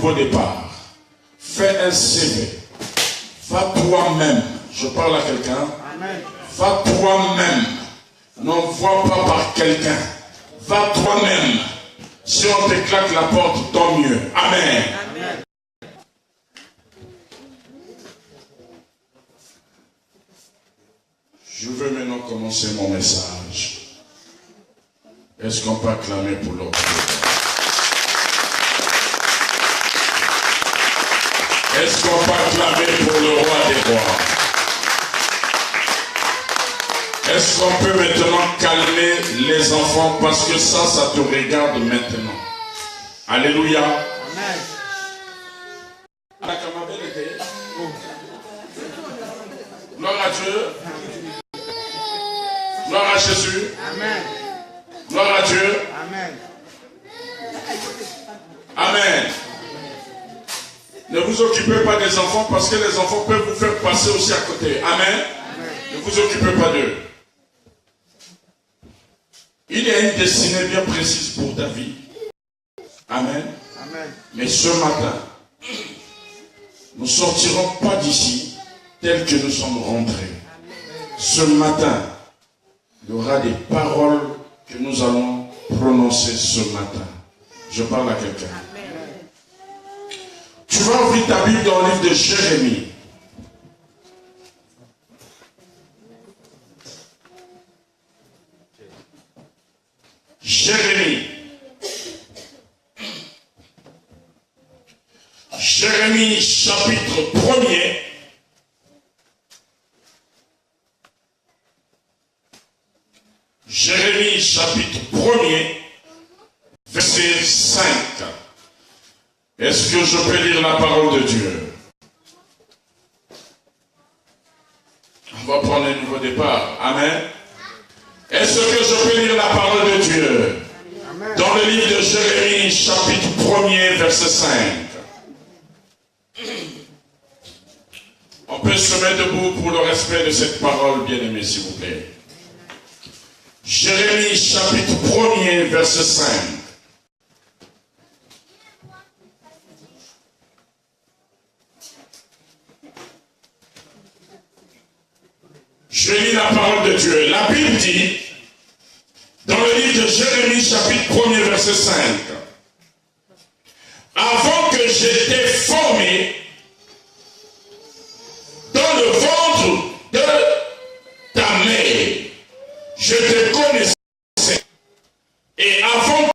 nouveau départ. Fais un CV. Va toi-même. Je parle à quelqu'un. Va toi-même. N'envoie pas par quelqu'un. Va toi-même. Si on te claque la porte, tant mieux. Amen. Amen. Je veux maintenant commencer mon message. Est-ce qu'on peut acclamer pour l'autre? Est-ce qu'on peut acclamer pour le roi des rois? Est-ce qu'on peut maintenant calmer les enfants parce que ça te regarde maintenant? Alléluia. Amen. Gloire à Dieu. Gloire à Jésus. Amen. Gloire à Dieu. Amen. Amen. Ne vous occupez pas des enfants parce que les enfants peuvent vous faire passer aussi à côté. Amen. Amen. Ne vous occupez pas d'eux. Il y a une destinée bien précise pour ta vie. Amen. Amen. Mais ce matin, nous ne sortirons pas d'ici tel que nous sommes rentrés. Ce matin, il y aura des paroles que nous allons prononcer ce matin. Je parle à quelqu'un. Tu vas ouvrir ta Bible dans le livre de Jérémie. Jérémie chapitre 1er. Jérémie chapitre 1er, verset 5. Est-ce que je peux lire la parole de Dieu? On va prendre un nouveau départ. Amen. Est-ce que je peux lire la parole de Dieu? Amen. Dans le livre de Jérémie chapitre 1er, verset 5. On peut se mettre debout pour le respect de cette parole, bien-aimée, s'il vous plaît. Jérémie chapitre 1er, verset 5. Je lis la parole de Dieu. La Bible dit, dans le livre de Jérémie chapitre 1er, verset 5, avant que j'étais formé dans le ventre de ta mère, je te connaissais. Et avant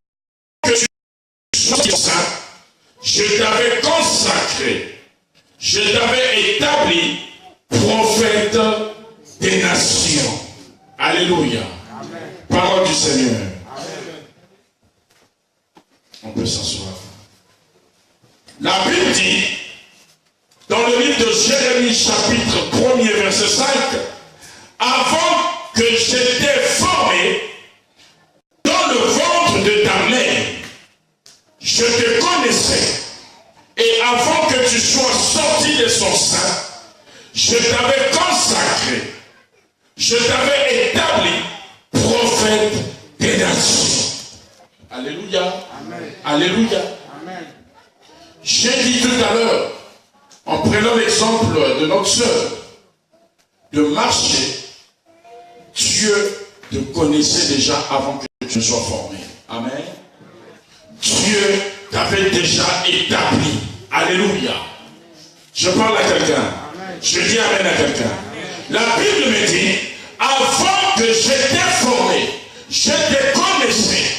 que tu sois saint, je t'avais consacré. Je t'avais établi prophète des nations. Alléluia. Amen. Parole du Seigneur. Amen. On peut s'asseoir. La Bible dit, dans le livre de Jérémie chapitre 1er, verset 5, avant que j'étais formé dans le ventre de ta mère, je te connaissais. Et avant que tu sois sorti de son sein, je t'avais consacré. Je t'avais établi prophète des nations. Alléluia. Amen. Alléluia. Amen. J'ai dit tout à l'heure, en prenant l'exemple de notre sœur, de marcher, Dieu te connaissait déjà avant que tu ne sois formé. Amen. Dieu t'avait déjà établi. Alléluia. Je parle à quelqu'un. Je dis amen à quelqu'un. La Bible me dit, avant que j'étais formé, je te connaissais.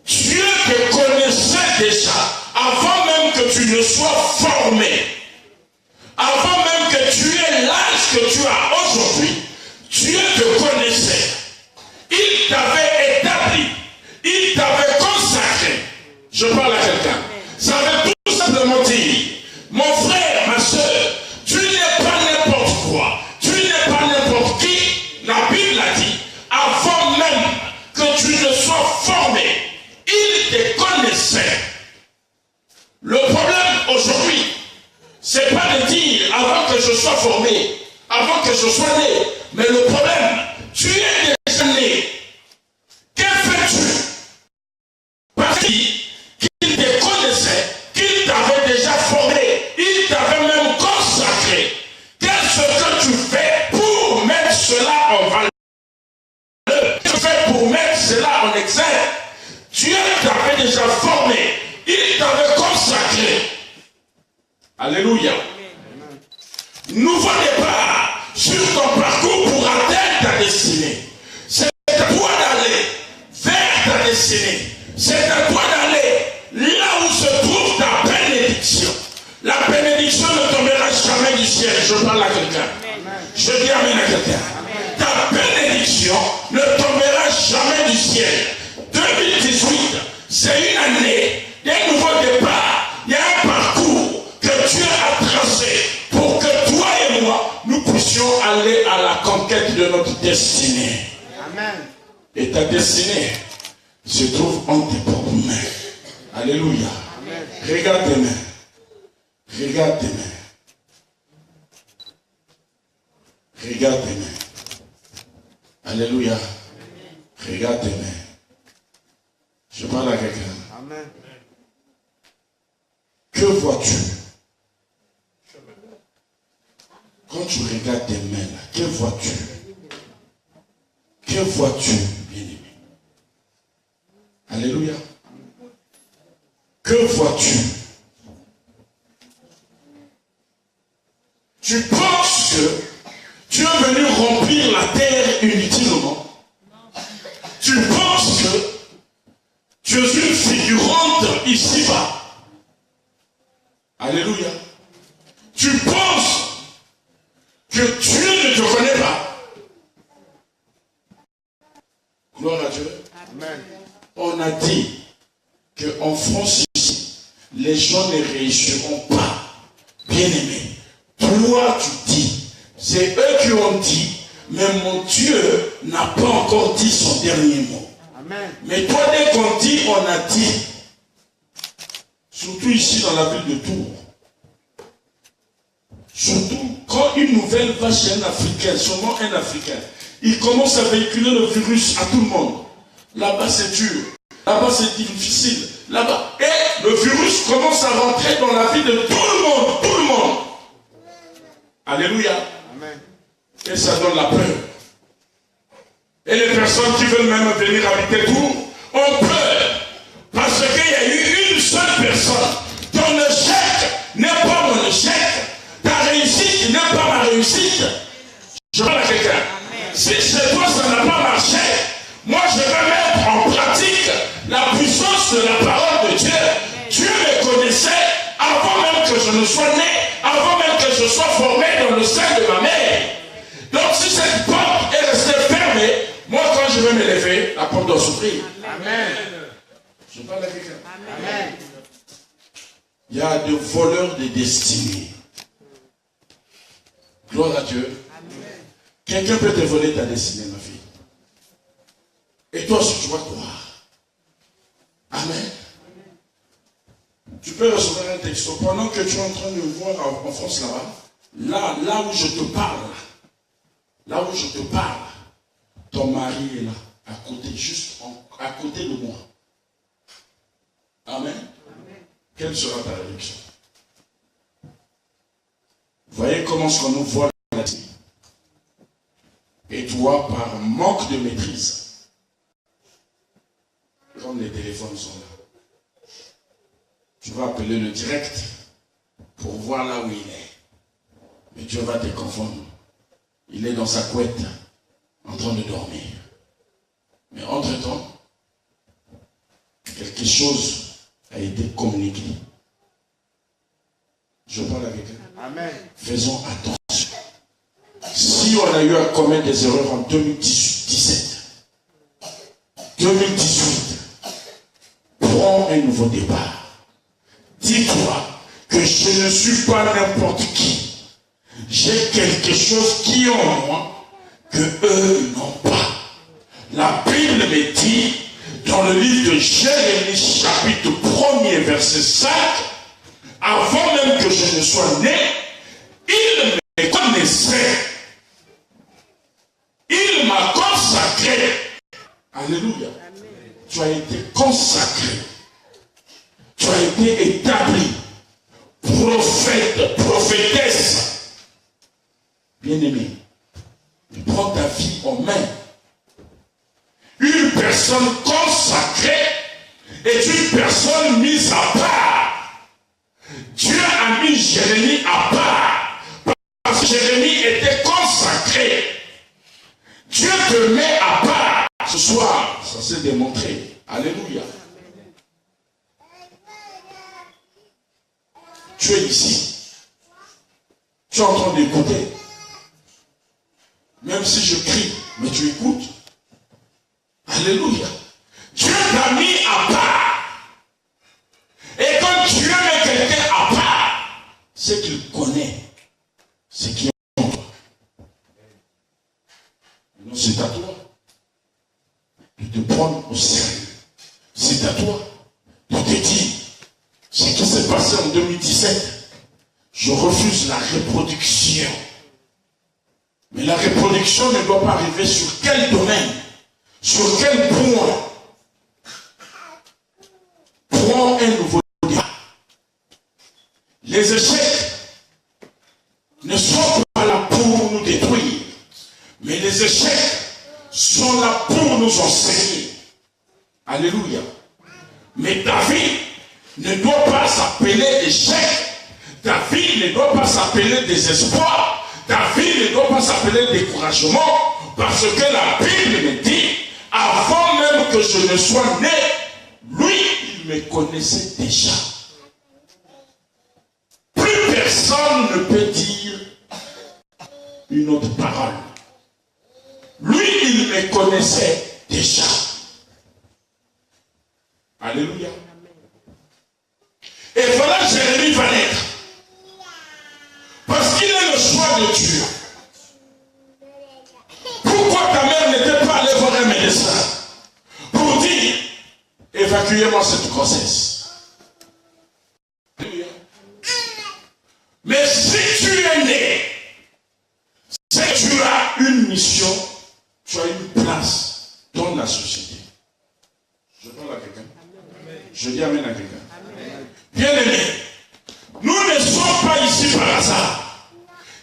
Dieu te connaissait déjà, avant même que tu ne sois formé. Avant même que tu aies l'âge que tu as aujourd'hui, Dieu te connaissait. Il t'avait établi. Il t'avait consacré. Je parle à quelqu'un. Ça veut tout simplement dire, mon frère, ma soeur, tu n'es pas n'importe quoi. Tu n'es pas n'importe qui. La Bible a dit, avant même que tu ne sois formé, il te connaissait. Le problème aujourd'hui, c'est pas de dire avant que je sois formé, avant que je sois né. Mais le problème, tu es déjà né. Que fais-tu? Parce qu'il te connaissait, qu'il Alléluia. Nouveau départ sur ton parcours pour atteindre ta destinée. C'est à toi d'aller vers ta destinée. C'est à toi d'aller là où se trouve ta bénédiction. La bénédiction ne tombera jamais du ciel. Je parle à quelqu'un. Je dis amen à quelqu'un. Ta bénédiction ne tombera jamais du ciel. 2018, c'est une année d'un nouveau départ. Il y a un parcours que Dieu a tracé pour que toi et moi, nous puissions aller à la conquête de notre destinée. Amen. Et ta destinée se trouve entre tes propres mains. Alléluia. Amen. Regarde tes mains. Regarde tes mains. Regarde tes mains. Alléluia. Regarde tes mains. Je parle à quelqu'un. Amen. Que vois-tu? Quand tu regardes tes mains là, que vois-tu? Que vois-tu, bien-aimé? Alléluia. Que vois-tu? Tu penses que tu es venu remplir la terre inutilement? Tu penses que tu es une figurante ici-bas? Alléluia. Tu penses que Dieu ne te connaît pas? Gloire à Dieu. Amen. On a dit qu'en France ici, les gens ne réussiront pas. Bien-aimé, toi tu dis, c'est eux qui ont dit, mais mon Dieu n'a pas encore dit son dernier mot. Amen. Mais toi, dès qu'on dit, on a dit. Surtout ici dans la ville de Tours. Surtout quand une nouvelle va chez un Africain, seulement un Africain, il commence à véhiculer le virus à tout le monde. Là-bas c'est dur, là-bas c'est difficile, là-bas. Et le virus commence à rentrer dans la vie de tout le monde, tout le monde. Alléluia. Amen. Et ça donne la peur. Et les personnes qui veulent même venir habiter Tours ont peur. Parce qu'il y a eu une seule personne. Ton échec n'est pas mon échec. Ta réussite n'est pas ma réussite. Je parle à quelqu'un. Si chez toi ça n'a pas marché, moi je vais mettre en pratique la puissance de la parole de Dieu. Dieu me connaissait avant même que je ne sois né, avant même que je sois formé dans le sein de ma mère. Donc si cette porte est restée fermée, moi quand je vais me lever, la porte doit s'ouvrir. Amen. Je parle à quelqu'un. Amen. Il y a des voleurs de destinée. Gloire à Dieu. Amen. Quelqu'un peut te voler ta destinée, ma fille. Et toi, si tu vas croire. Amen. Tu peux recevoir un texto pendant que tu es en train de voir en France là-bas. Là où je te parle. Là où je te parle. Ton mari est là, à côté, juste à côté de moi. Amen. Amen. Quelle sera ta réaction? Voyez comment ce qu'on nous voit là-dessus. Et toi, par manque de maîtrise, comme les téléphones sont là, tu vas appeler le direct pour voir là où il est. Mais Dieu va te confondre. Il est dans sa couette, en train de dormir. Mais entre-temps, quelque chose a été communiqué. Je parle avec eux. Amen. Faisons attention. Si on a eu à commettre des erreurs en 2017, 2018, prends un nouveau départ. Dis-toi que je ne suis pas n'importe qui. J'ai quelque chose qui est en moi que eux n'ont pas. La Bible me dit dans le livre de Jérémie chapitre 1er verset 5, avant même que je ne sois né, il me connaissait. Il m'a consacré. Alléluia. Amen. Tu as été consacré. Tu as été établi. Prophète, prophétesse. Bien-aimé, prends ta vie en main. Une personne consacrée est une personne mise à part. Dieu a mis Jérémie à part. Parce que Jérémie était consacré. Dieu te met à part. Ce soir, ça s'est démontré. Alléluia. Tu es ici. Tu es en train d'écouter. Même si je crie, mais tu écoutes. Alléluia. Dieu t'a mis à part. Et quand Dieu met quelqu'un à part, c'est qu'il connaît ce qui est en toi. Non, c'est à toi de te prendre au sérieux. C'est à toi de te dire ce qui s'est passé en 2017. Je refuse la reproduction. Mais la reproduction ne doit pas arriver sur quel domaine, sur quel point. Prends un nouveau départ. Les échecs ne sont pas là pour nous détruire, mais les échecs sont là pour nous enseigner. Alléluia. Mais David ne doit pas s'appeler échec. David ne doit pas s'appeler désespoir. David ne doit pas s'appeler découragement. Parce que la Bible me dit, avant même que je ne sois né, lui, il me connaissait déjà. Plus personne ne peut dire une autre parole. Lui, il me connaissait déjà. Alléluia. Et voilà, Jérémie va naître. Parce qu'il est le choix de Dieu. Pourquoi ta mère n'était pas allée voir un médecin pour dire, évacuez-moi cette grossesse? Mais si tu es né, c'est que tu as une mission, tu as une place dans la société. Je parle à quelqu'un. Je dis amen à quelqu'un. Bien-aimé, nous ne sommes pas ici par hasard.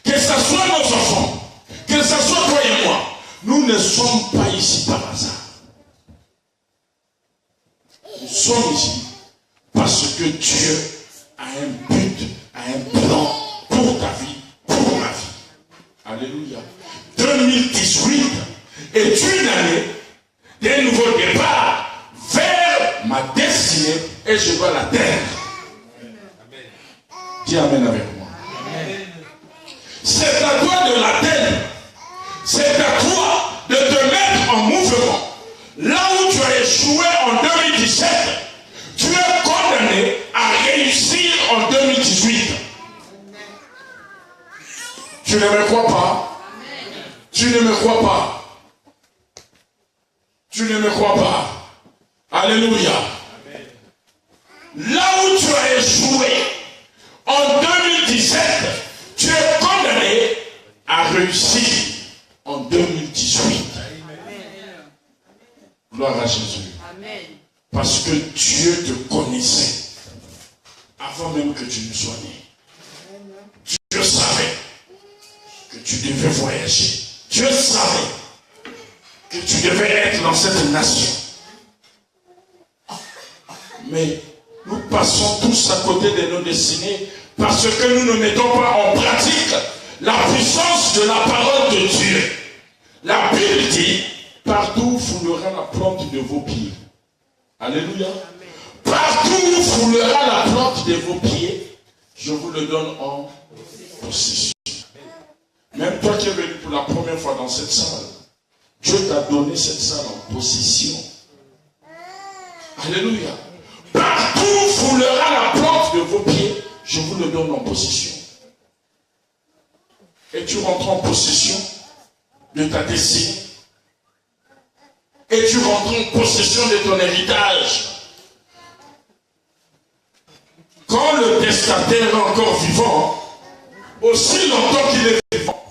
Que ce soit nos enfants, que ce soit toi et moi, nous ne sommes pas ici par hasard. Nous sommes ici parce que Dieu a un but, a un plan pour ta vie, pour ma vie. Alléluia. 2018 est une année d'un nouveau départ vers ma destinée et je dois l'atteindre. Dis amen avec moi. C'est à toi de l'atteindre. C'est à toi de te mettre en mouvement. Là où tu as échoué en 2017, tu es condamné à réussir en 2018. Tu ne me crois pas? Tu ne me crois pas? Tu ne me crois pas? Alléluia. Là où tu as échoué en 2017, tu es condamné à réussir en 2018. Gloire à Jésus. Parce que Dieu te connaissait avant même que tu ne sois né. Dieu savait que tu devais voyager. Dieu savait que tu devais être dans cette nation. Mais nous passons tous à côté de nos destinées parce que nous ne mettons pas en pratique la puissance de la parole de Dieu. La Bible dit, partout foulera la plante de vos pieds. Alléluia. Partout foulera la plante de vos pieds, je vous le donne en possession. Même toi qui es venu pour la première fois dans cette salle, Dieu t'a donné cette salle en possession. Alléluia. Partout foulera la plante de vos pieds, je vous le donne en possession. Et tu rentres en possession de ta destinée. Et tu rentres en possession de ton héritage. Quand le testataire est encore vivant, aussi longtemps qu'il est vivant,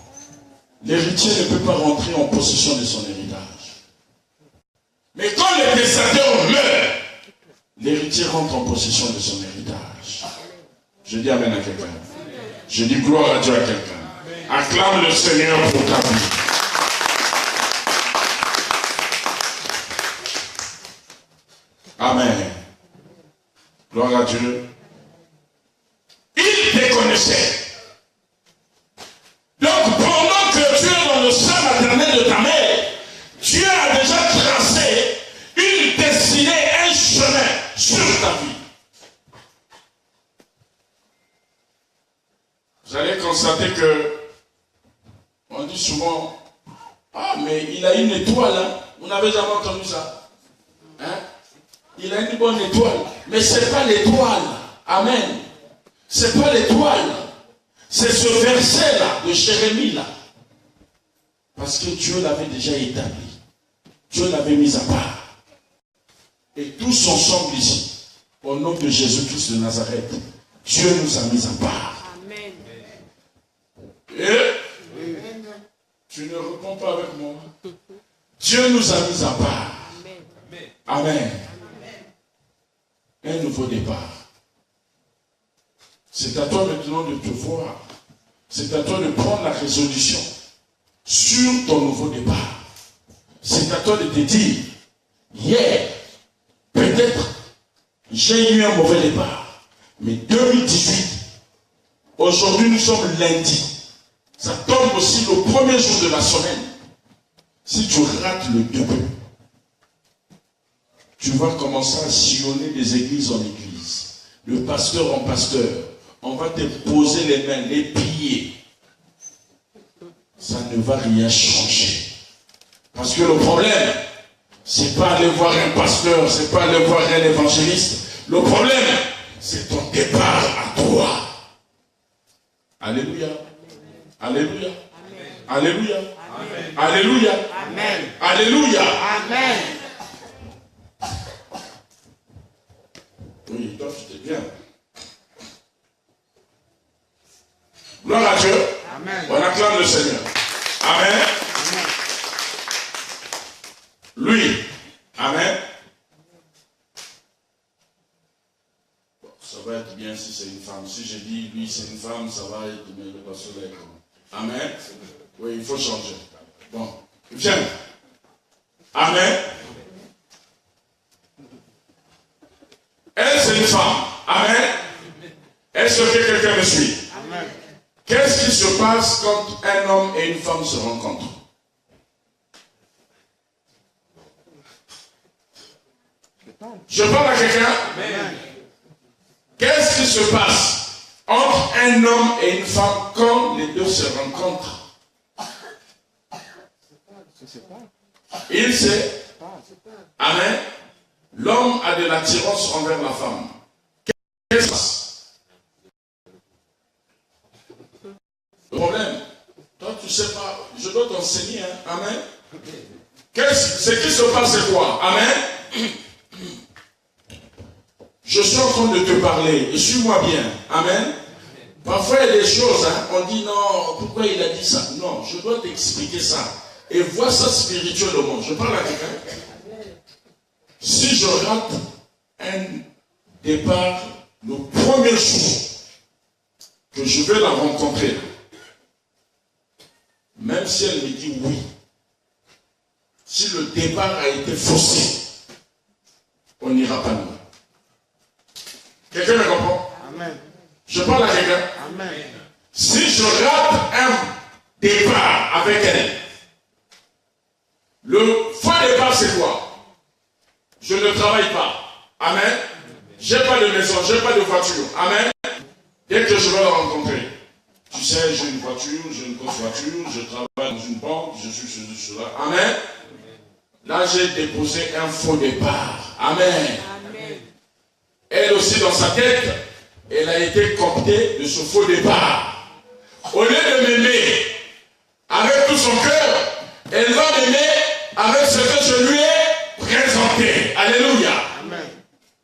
l'héritier ne peut pas rentrer en possession de son héritage. Mais quand le testataire meurt, l'héritier rentre en possession de son héritage. Je dis amen à quelqu'un. Je dis gloire à Dieu à quelqu'un. Acclame le Seigneur pour ta vie. Amen. Gloire à Dieu. constaté que, on dit souvent, ah, mais il a une étoile, hein? Vous n'avez jamais entendu ça? Hein? Il a une bonne étoile. Mais ce n'est pas l'étoile. Amen. Ce n'est pas l'étoile. C'est ce verset-là, de Jérémie là. Parce que Dieu l'avait déjà établi. Dieu l'avait mis à part. Et tous ensemble ici, au nom de Jésus-Christ de Nazareth, Dieu nous a mis à part. Amen. Et tu ne réponds pas avec moi. Dieu nous a mis à part. Amen. Un nouveau départ. C'est à toi maintenant de te voir. C'est à toi de prendre la résolution sur ton nouveau départ. C'est à toi de te dire, hier, peut-être, j'ai eu un mauvais départ. Mais 2018, aujourd'hui nous sommes lundi. Ça tombe aussi le premier jour de la semaine. Si tu rates le début, tu vas commencer à sillonner des églises en églises, de pasteur en pasteur. On va te poser les mains, les pieds. Ça ne va rien changer. Parce que le problème, c'est pas aller voir un pasteur, c'est pas aller voir un évangéliste. Le problème, c'est ton départ à toi. Alléluia. Alléluia. Amen. Alléluia. Amen. Alléluia. Amen. Alléluia. Amen. Oui, toi, tu t'es bien. Gloire à Dieu. Amen. On acclame le Seigneur. Amen. Amen. Lui. Amen. Bon, ça va être bien si c'est une femme. Si je dis lui, c'est une femme, ça va être bien le pasteur là. Amen. Oui, il faut changer. Bon, viens. Amen. Elle, c'est une femme. Amen. Est-ce que quelqu'un me suit? Amen. Qu'est-ce qui se passe quand un homme et une femme se rencontrent? Je parle à quelqu'un? Amen. Qu'est-ce qui se passe entre un homme et une femme quand les deux se rencontrent? Il sait. Amen. L'homme a de l'attirance envers la femme. Qu'est-ce qui se passe? Le problème, toi tu ne sais pas, je dois t'enseigner. Hein? Amen. Ce qui se passe, c'est quoi? Amen. Je suis en train de te parler, et suis-moi bien. Amen. Parfois il y a des choses, hein, on dit non, pourquoi il a dit ça? Non, je dois t'expliquer ça. Et vois ça spirituellement. Je parle à quelqu'un. Si je rate un départ le premier jour que je vais la rencontrer, même si elle me dit oui, si le départ a été faussé, on n'ira pas loin. Quelqu'un me comprend? Amen. Je parle à quelqu'un. Amen. Si je rate un départ avec elle, le faux départ c'est quoi? Je ne travaille pas. Amen. J'ai pas de maison, j'ai pas de voiture. Amen. Dès que je vais la rencontrer, tu sais, j'ai une voiture, j'ai une grosse voiture, je travaille dans une banque, je suis cela. Amen. Là, j'ai déposé un faux départ. Amen. Amen. Elle aussi, dans sa tête, elle a été cooptée de ce faux départ. Au lieu de m'aimer avec tout son cœur, elle va m'aimer avec ce que je lui ai présenté. Alléluia. Amen.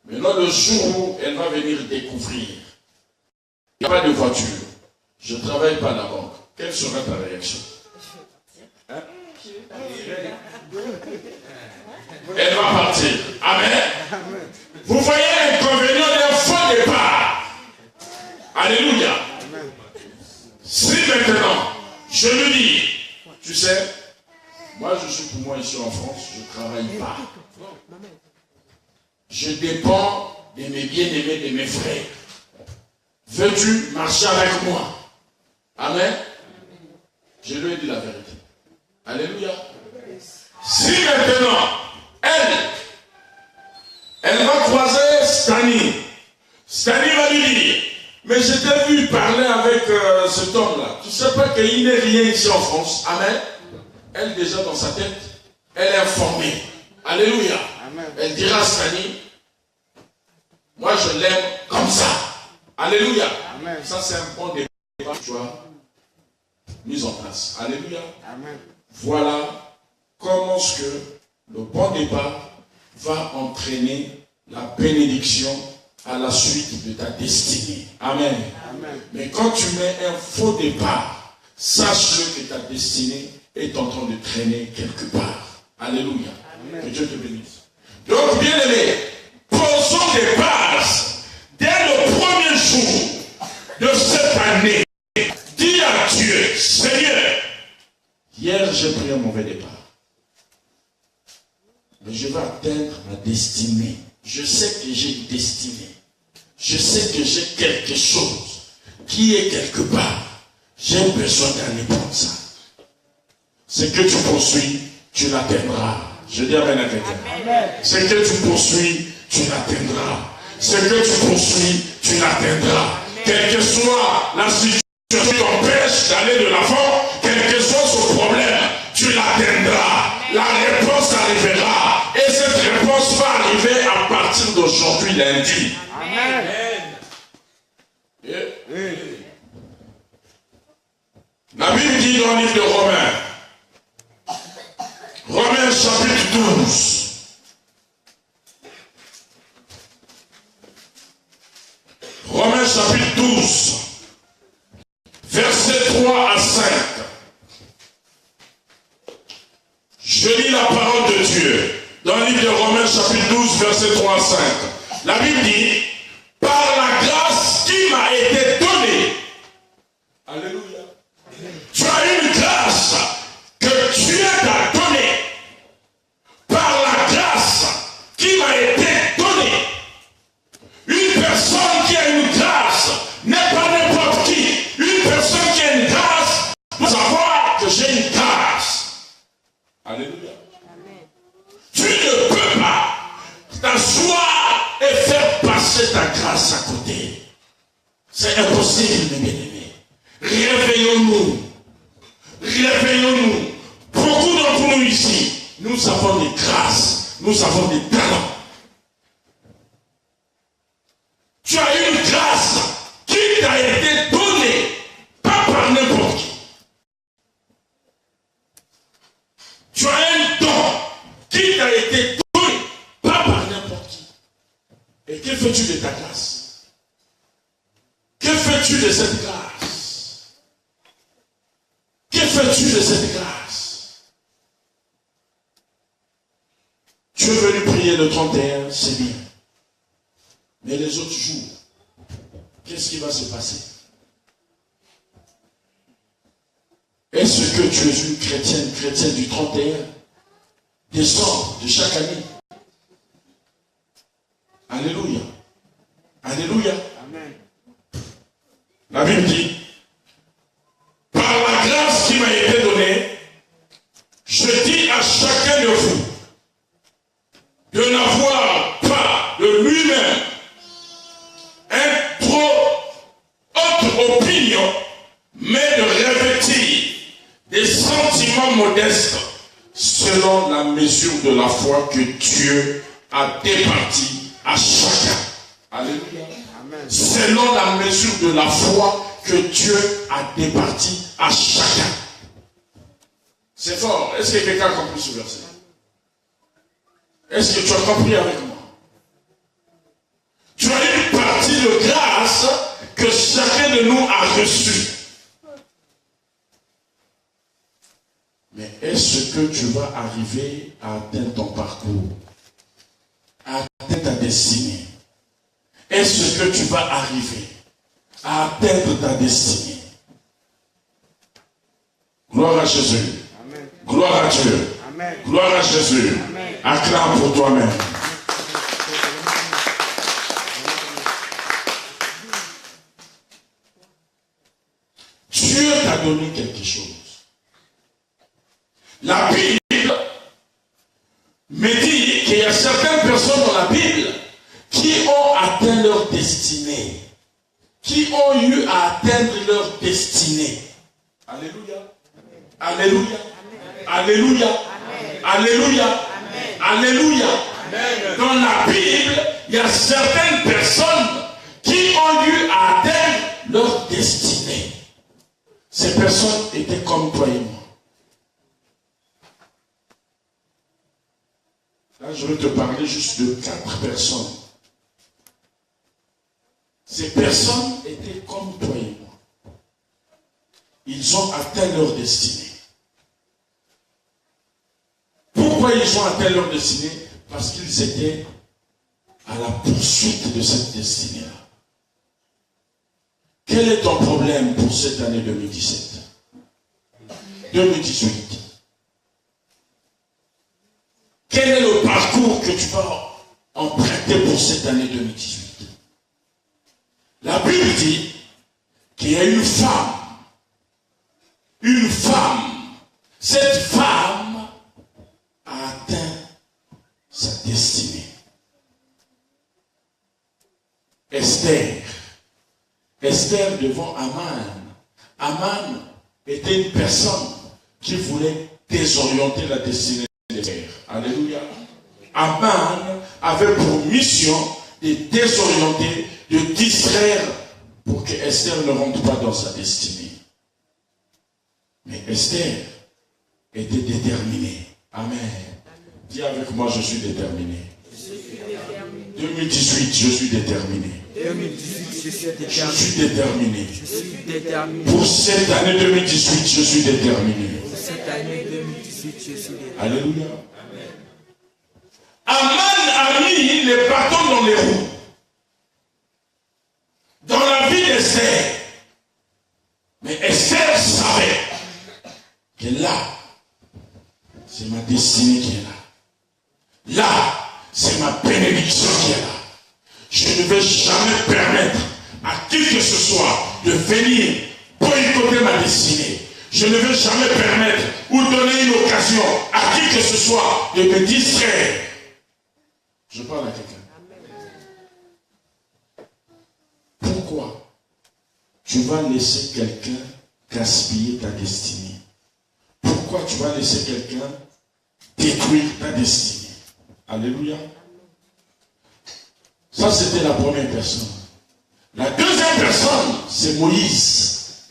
Maintenant, le jour où elle va venir découvrir, il n'y a pas de voiture, je ne travaille pas à la banque, quelle sera ta réaction? Hein? Elle va partir. Amen. Vous voyez l'inconvénient d'un faux départ. Alléluia. Amen. Si maintenant, je lui dis, tu sais, moi je suis pour moi ici en France, je ne travaille pas. Je dépends de mes bien-aimés, de mes frères. Veux-tu marcher avec moi? Amen. Je lui ai dit la vérité. Alléluia. Si maintenant, elle va croiser Stani. Stani va lui dire, Mais je t'ai vu parler avec cet homme-là. Tu ne sais pas qu'il n'est rien ici en France. Amen. Elle déjà dans sa tête, elle est informée. Alléluia. Amen. Elle dira à Stani, moi je l'aime comme ça. Alléluia. Amen. Ça c'est un bon débat, tu vois, mis en place. Alléluia. Amen. Voilà comment est-ce que le bon débat va entraîner la bénédiction à la suite de ta destinée. Amen. Amen. Mais quand tu mets un faux départ, sache-le que ta destinée est en train de traîner quelque part. Alléluia. Amen. Que Dieu te bénisse. Donc, bien aimé, posons des bases dès le premier jour de cette année. Dis à Dieu, Seigneur, hier j'ai pris un mauvais départ. Mais je vais atteindre ma destinée. Je sais que j'ai une destinée. Je sais que j'ai quelque chose qui est quelque part. J'ai besoin d'aller prendre ça. Ce que tu poursuis, tu l'atteindras. Je dis amen à quelqu'un. Ce que tu poursuis, tu l'atteindras. Ce que tu poursuis, tu l'atteindras. Quelle que soit la situation qui t'empêche d'aller de l'avant, quel que soit son problème, tu l'atteindras. La réponse arrivera. Et cette réponse va arriver à partir d'aujourd'hui, lundi. Amen. La Bible dit dans le livre de Romains, Romains chapitre 12. Romains chapitre 12, versets 3 à 5. Je lis la parole de Dieu dans le livre de Romains chapitre 12, versets 3 à 5. La Bible dit, par la grâce qui m'a été donnée. Alléluia. Tu as une grâce que Dieu t'a donnée. Par la grâce qui m'a été donnée. Une personne qui a une grâce n'est pas n'importe qui. Une personne qui a une grâce doit savoir que j'ai une grâce. Alléluia. Amen. Tu ne peux pas t'asseoir et faire passer ta grâce à côté. C'est impossible, mes bien-aimés. Réveillons-nous. Réveillons-nous. Beaucoup d'entre nous ici, nous avons des grâces. Nous avons des talents. Tu as une grâce qui t'a été donnée, pas par n'importe qui. Tu as un don qui t'a été donné, pas par n'importe qui. Et que fais-tu de ta grâce? Que fais-tu de cette grâce? Que fais-tu de cette grâce? Tu es venu prier le 31, c'est bien. Mais les autres jours, qu'est-ce qui va se passer? Est-ce que tu es une chrétienne du 31 décembre de chaque année? Alléluia. Alléluia. Amen. La Bible dit, par la grâce qui m'a été donnée, je dis à chacun de vous de n'avoir pas de lui-même un trop haute opinion, mais de revêtir des sentiments modestes selon la mesure de la foi que Dieu a départie à chacun. Alléluia. Amen. Selon la mesure de la foi que Dieu a départie à chacun. C'est fort. Est-ce que quelqu'un a compris ce verset? Est-ce que tu as compris avec moi? Tu as une partie de grâce que chacun de nous a reçue. Mais est-ce que tu vas arriver à atteindre ton parcours? À atteindre ta destinée? Est-ce que tu vas arriver à atteindre ta destinée? Gloire à Jésus. Amen. Gloire à Dieu. Amen. Gloire à Jésus. Amen. Acclame pour toi-même. Dieu t'a donné quelque chose. La Bible me dit qu'il y a certaines personnes dans la Bible qui ont atteint leur destinée, qui ont eu à atteindre leur destinée. Alléluia. Alléluia. Alléluia. Alléluia. Alléluia. Dans la Bible, il y a certaines personnes qui ont eu à atteindre leur destinée. Ces personnes étaient comme toi et moi. Là, je vais te parler juste de 4 personnes. Ces personnes étaient comme toi et moi. Ils ont atteint leur destinée. Pourquoi ils ont atteint leur destinée? Parce qu'ils étaient à la poursuite de cette destinée-là. Quel est ton problème pour cette année 2017? 2018. Quel est le parcours que tu vas emprunter pour cette année 2018? La Bible dit qu'il y a une femme. Une femme. Cette femme a atteint sa destinée. Esther. Esther devant Aman. Aman était une personne qui voulait désorienter la destinée d'Esther. Alléluia. Aman avait pour mission de désorienter, de distraire pour que Esther ne rentre pas dans sa destinée. Mais Esther était déterminée. Amen. Dis avec moi, je suis déterminé. 2018, je suis déterminé. 2018, je suis déterminé. Je suis déterminé. Je suis déterminé. Pour cette année 2018, je suis déterminé. Pour cette année 2018, je suis déterminé. Alléluia. Aman a mis les bâtons dans les roues. Dans la vie d'Esther. Mais Esther savait que là, c'est ma destinée qui est là. Là, c'est ma bénédiction qui est là. Je ne vais jamais permettre à qui que ce soit de venir boycotter ma destinée. Je ne vais jamais permettre ou donner une occasion à qui que ce soit de me distraire. Je parle à quelqu'un. Pourquoi tu vas laisser quelqu'un gaspiller ta destinée? Pourquoi tu vas laisser quelqu'un détruire ta destinée? Alléluia. Ça, c'était la première personne. La deuxième personne, c'est Moïse.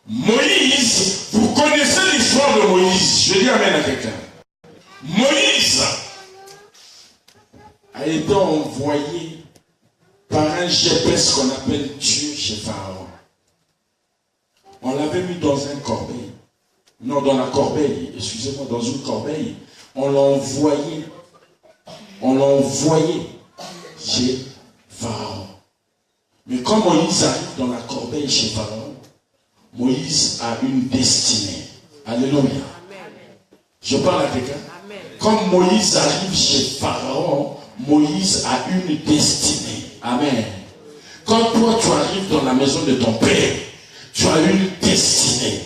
Moïse, vous connaissez l'histoire de Moïse. Je dis amen à quelqu'un. Moïse a été envoyé par un GPS qu'on appelle Dieu chez Pharaon. On l'avait mis dans un corbeil. Non, dans la corbeille. Excusez-moi, dans une corbeille. On l'a envoyé chez Pharaon. Mais quand Moïse arrive dans la corbeille chez Pharaon, Moïse a une destinée. Alléluia. Je parle à quelqu'un. Quand Moïse arrive chez Pharaon, Moïse a une destinée. Amen. Quand toi tu arrives dans la maison de ton père, tu as une destinée.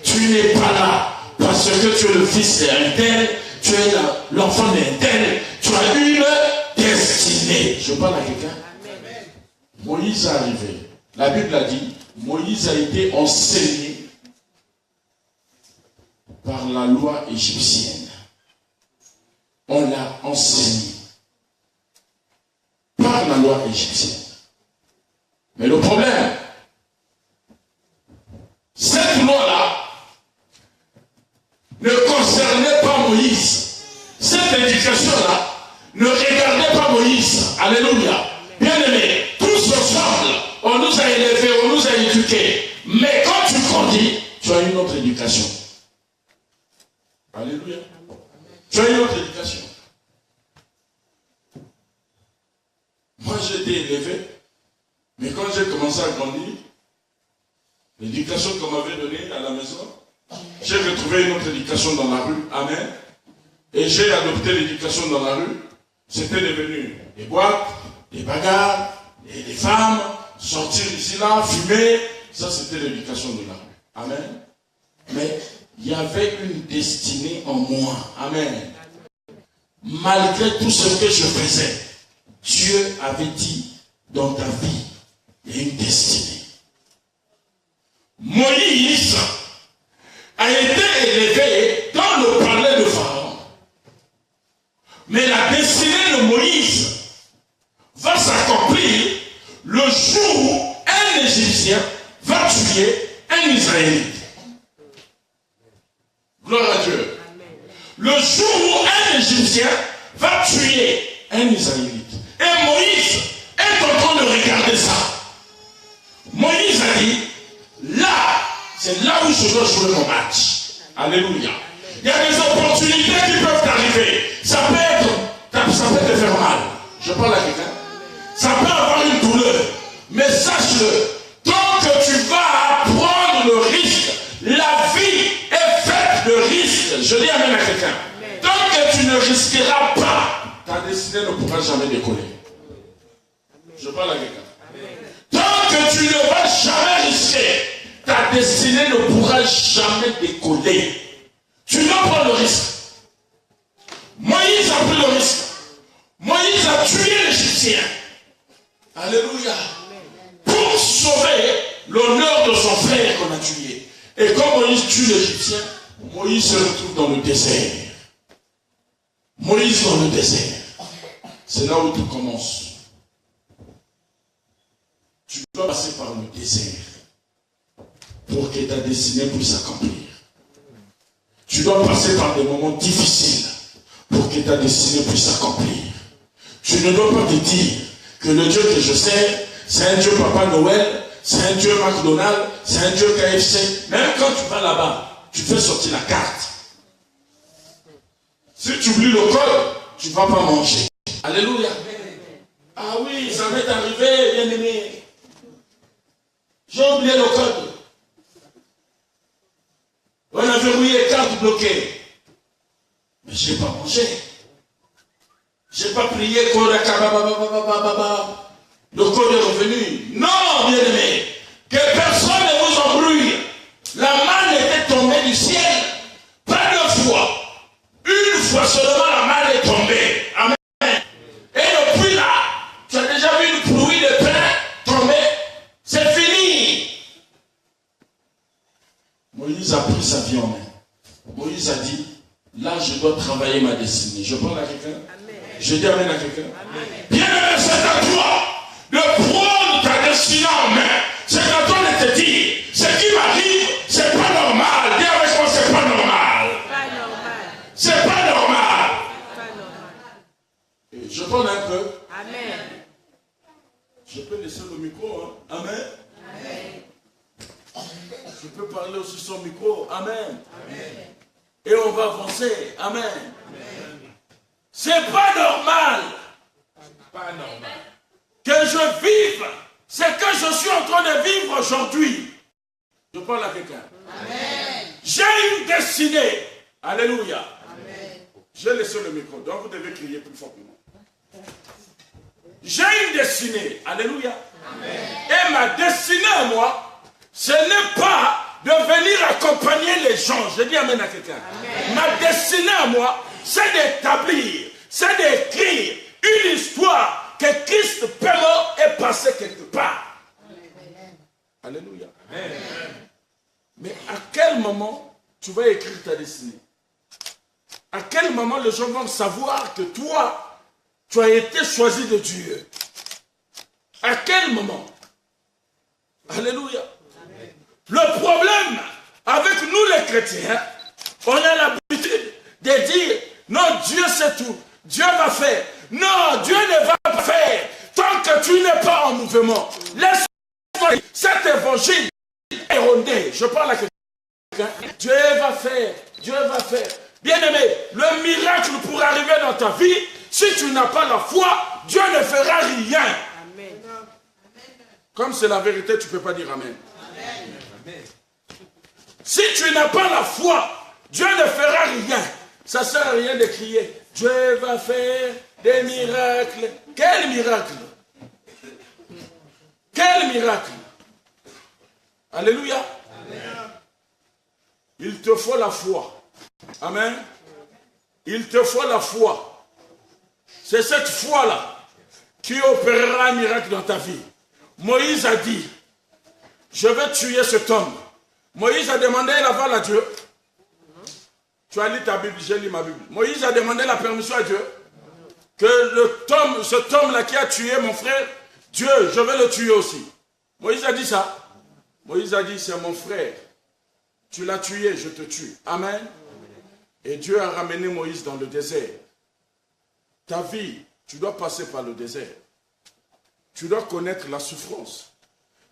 Tu n'es pas là parce que tu es le fils d'un tel, tu es l'enfant d'un tel, tu as une destinée. Je parle à quelqu'un. Moïse est arrivé. La Bible a dit, Moïse a été enseigné par la loi égyptienne. On l'a enseigné par la loi égyptienne. Mais le problème, cette loi-là ne concernait pas Moïse. Cette éducation-là ne regardait pas Moïse. Alléluia. Bien aimé, tous ensemble, on nous a élevés, on nous a éduqués. Mais quand tu grandis, tu as une autre éducation. Alléluia. Tu as une autre éducation. Moi, j'ai été élevé, mais quand j'ai commencé à grandir, l'éducation qu'on m'avait donnée à la maison, j'ai retrouvé une autre éducation dans la rue. Amen. Et j'ai adopté l'éducation dans la rue. C'était devenu des boîtes, des bagarres, des femmes, sortir ici là, fumer. Ça, c'était l'éducation de la rue. Amen. Mais il y avait une destinée en moi. Amen. Malgré tout ce que je faisais, Dieu avait dit dans ta vie Il y a une destinée. Moïse a été élevé dans le palais de Pharaon. Mais la destinée de Moïse va s'accomplir le jour où un Égyptien va tuer un Israélite. Gloire à Dieu. Le jour où un Égyptien va tuer un Israélite. Et Moïse est en train de regarder ça. Moïse a dit, là, c'est là où je dois jouer mon match. Alléluia. Il y a des opportunités qui peuvent t'arriver. Ça peut te faire mal. Je parle à quelqu'un. Ça peut avoir une douleur. Mais sache-le, tant que tu vas prendre le risque, la vie est faite de risques. Je dis amen à quelqu'un. Tant que tu ne risqueras pas, ta destinée ne pourra jamais décoller. Je parle à quelqu'un. Tant que tu ne vas jamais risquer, ta destinée ne pourra jamais décoller. Tu dois prendre le risque. Moïse a pris le risque. Moïse a tué l'Égyptien. Alléluia. Pour sauver l'honneur de son frère qu'on a tué. Et quand Moïse tue l'Égyptien, Moïse se retrouve dans le désert. Moïse dans le désert. C'est là où tout commence. Tu dois passer par le désert pour que ta destinée puisse s'accomplir. Tu dois passer par des moments difficiles pour que ta destinée puisse s'accomplir. Tu ne dois pas te dire que le Dieu que je sers, c'est un Dieu Papa Noël, c'est un Dieu McDonald's, c'est un Dieu KFC. Même quand tu vas là-bas, tu fais sortir la carte. Si tu oublies le code, tu ne vas pas manger. Alléluia. Ah oui, ça m'est arrivé, bien aimé. J'ai oublié le code. On a verrouillé, carte bloquée. Mais je n'ai pas mangé. Je n'ai pas prié, le code est revenu. Non, bien aimé. Que personne ne vous embrouille. La manne était tombée du ciel. Pas deux fois. Une fois seulement la manne est tombée. Amen. Et depuis là, tu as déjà vu une pluie de pain tomber. C'est fini. Moïse a pris sa vie en main. Moïse a dit, là je dois travailler ma destinée. Je parle à quelqu'un. Je dis amen à quelqu'un. Bien aimé, c'est à toi de prendre ta destinée en main. C'est à toi de te dire, ce qui m'arrive, c'est pas normal. Dis avec moi, c'est pas normal. C'est pas normal. Et je parle un peu. Amen. Je peux laisser le micro, hein? Amen. Je peux parler aussi sur le micro. Amen. Et on va avancer. Amen. C'est pas normal. Pas normal. Que je vive ce que je suis en train de vivre aujourd'hui. Je parle à quelqu'un. J'ai une destinée. Alléluia. J'ai laissé le micro, donc vous devez crier plus fortement. J'ai une destinée. Alléluia. Et ma destinée à moi, ce n'est pas de venir accompagner les gens. Je dis amen à quelqu'un. Ma destinée à moi, c'est d'établir, c'est d'écrire une histoire que Christ paiement est passé quelque part. Alléluia. Mais à quel moment tu vas écrire ta destinée? À quel moment les gens vont savoir que toi, tu as été choisi de Dieu? À quel moment? Alléluia. Le problème avec nous les chrétiens, on a l'habitude de dire, non, Dieu c'est tout, Dieu va faire. Non, Dieu ne va pas faire tant que tu n'es pas en mouvement. Laisse-moi dire, cet évangile est rondé. Je parle à quelqu'un. Dieu va faire, Dieu va faire. Bien-aimé, le miracle pour arriver dans ta vie, si tu n'as pas la foi, Dieu ne fera rien. Amen. Comme c'est la vérité, tu ne peux pas dire amen. Si tu n'as pas la foi, Dieu ne fera rien. Ça ne sert à rien de crier. Dieu va faire des miracles. Quel miracle? Quel miracle? Alléluia. Amen. Il te faut la foi. Amen. Il te faut la foi. C'est cette foi-là qui opérera un miracle dans ta vie. Moïse a dit, je vais tuer cet homme. Moïse a demandé l'aval à Dieu. Tu as lu ta Bible, j'ai lu ma Bible. Moïse a demandé la permission à Dieu. Que cet homme-là qui a tué mon frère, Dieu, je vais le tuer aussi. Moïse a dit ça. Moïse a dit, c'est mon frère. Tu l'as tué, je te tue. Amen. Et Dieu a ramené Moïse dans le désert. Ta vie, tu dois passer par le désert. Tu dois connaître la souffrance.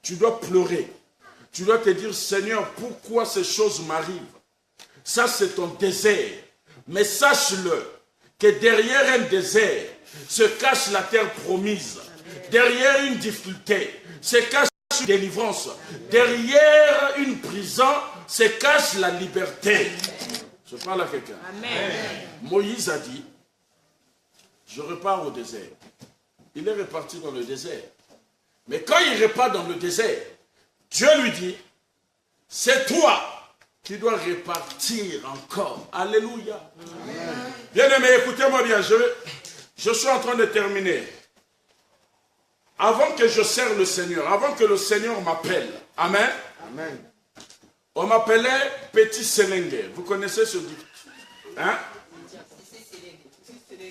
Tu dois pleurer. Tu dois te dire, Seigneur, pourquoi ces choses m'arrivent? Ça, c'est ton désert. Mais sache-le, que derrière un désert se cache la terre promise. Derrière une difficulté se cache une délivrance. Derrière une prison se cache la liberté. Je parle à quelqu'un. Moïse a dit, je repars au désert. Il est reparti dans le désert. Mais quand il repart dans le désert, Dieu lui dit, c'est toi qui dois repartir encore. Alléluia. Bien-aimé, écoutez-moi bien, je suis en train de terminer. Avant que je serve le Seigneur, avant que le Seigneur m'appelle, amen. Amen. On m'appelait Petit Selengue. Vous connaissez ce dit? Hein?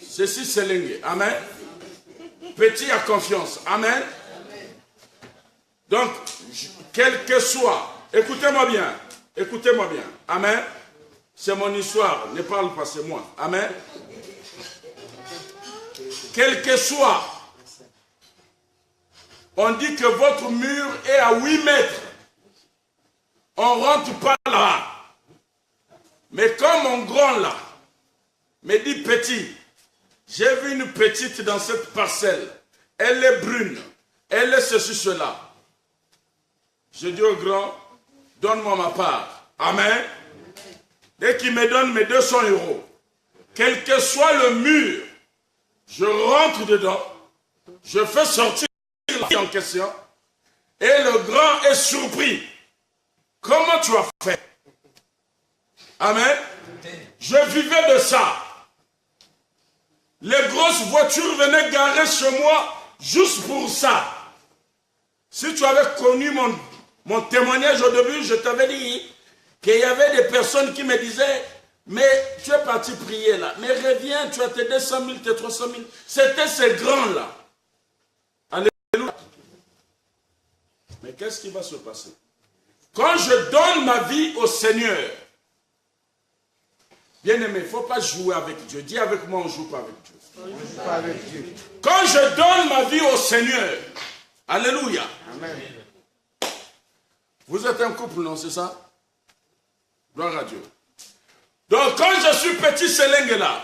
Ceci Selengue. Amen. Petit à confiance. Amen. Donc, quel que soit, écoutez-moi bien. Écoutez-moi bien. Amen. C'est mon histoire. Ne parle pas, c'est moi. Amen. Quel que soit, on dit que votre mur est à 8 mètres. On ne rentre pas là. Mais comme mon grand là me dit petit, j'ai vu une petite dans cette parcelle. Elle est brune. Elle est ceci, cela. Je dis au grand, donne-moi ma part. Amen. Dès qu'il me donne mes 200 €, quel que soit le mur, je rentre dedans, je fais sortir la fille en question, et le grand est surpris. Comment tu as fait? Amen. Je vivais de ça. Les grosses voitures venaient garer chez moi juste pour ça. Si tu avais connu mon témoignage au début, je t'avais dit qu'il y avait des personnes qui me disaient, mais tu es parti prier là, mais reviens, tu as tes 200 000, tes 300 000. C'était ces grands-là. Alléluia. Mais qu'est-ce qui va se passer? Quand je donne ma vie au Seigneur, bien aimé, il ne faut pas jouer avec Dieu. Dis avec moi, on ne joue pas avec Dieu. On joue pas avec Dieu. Quand je donne ma vie au Seigneur, alléluia. Amen. Vous êtes un couple, non, c'est ça? Gloire à Dieu. Donc, quand je suis petit Selengue là,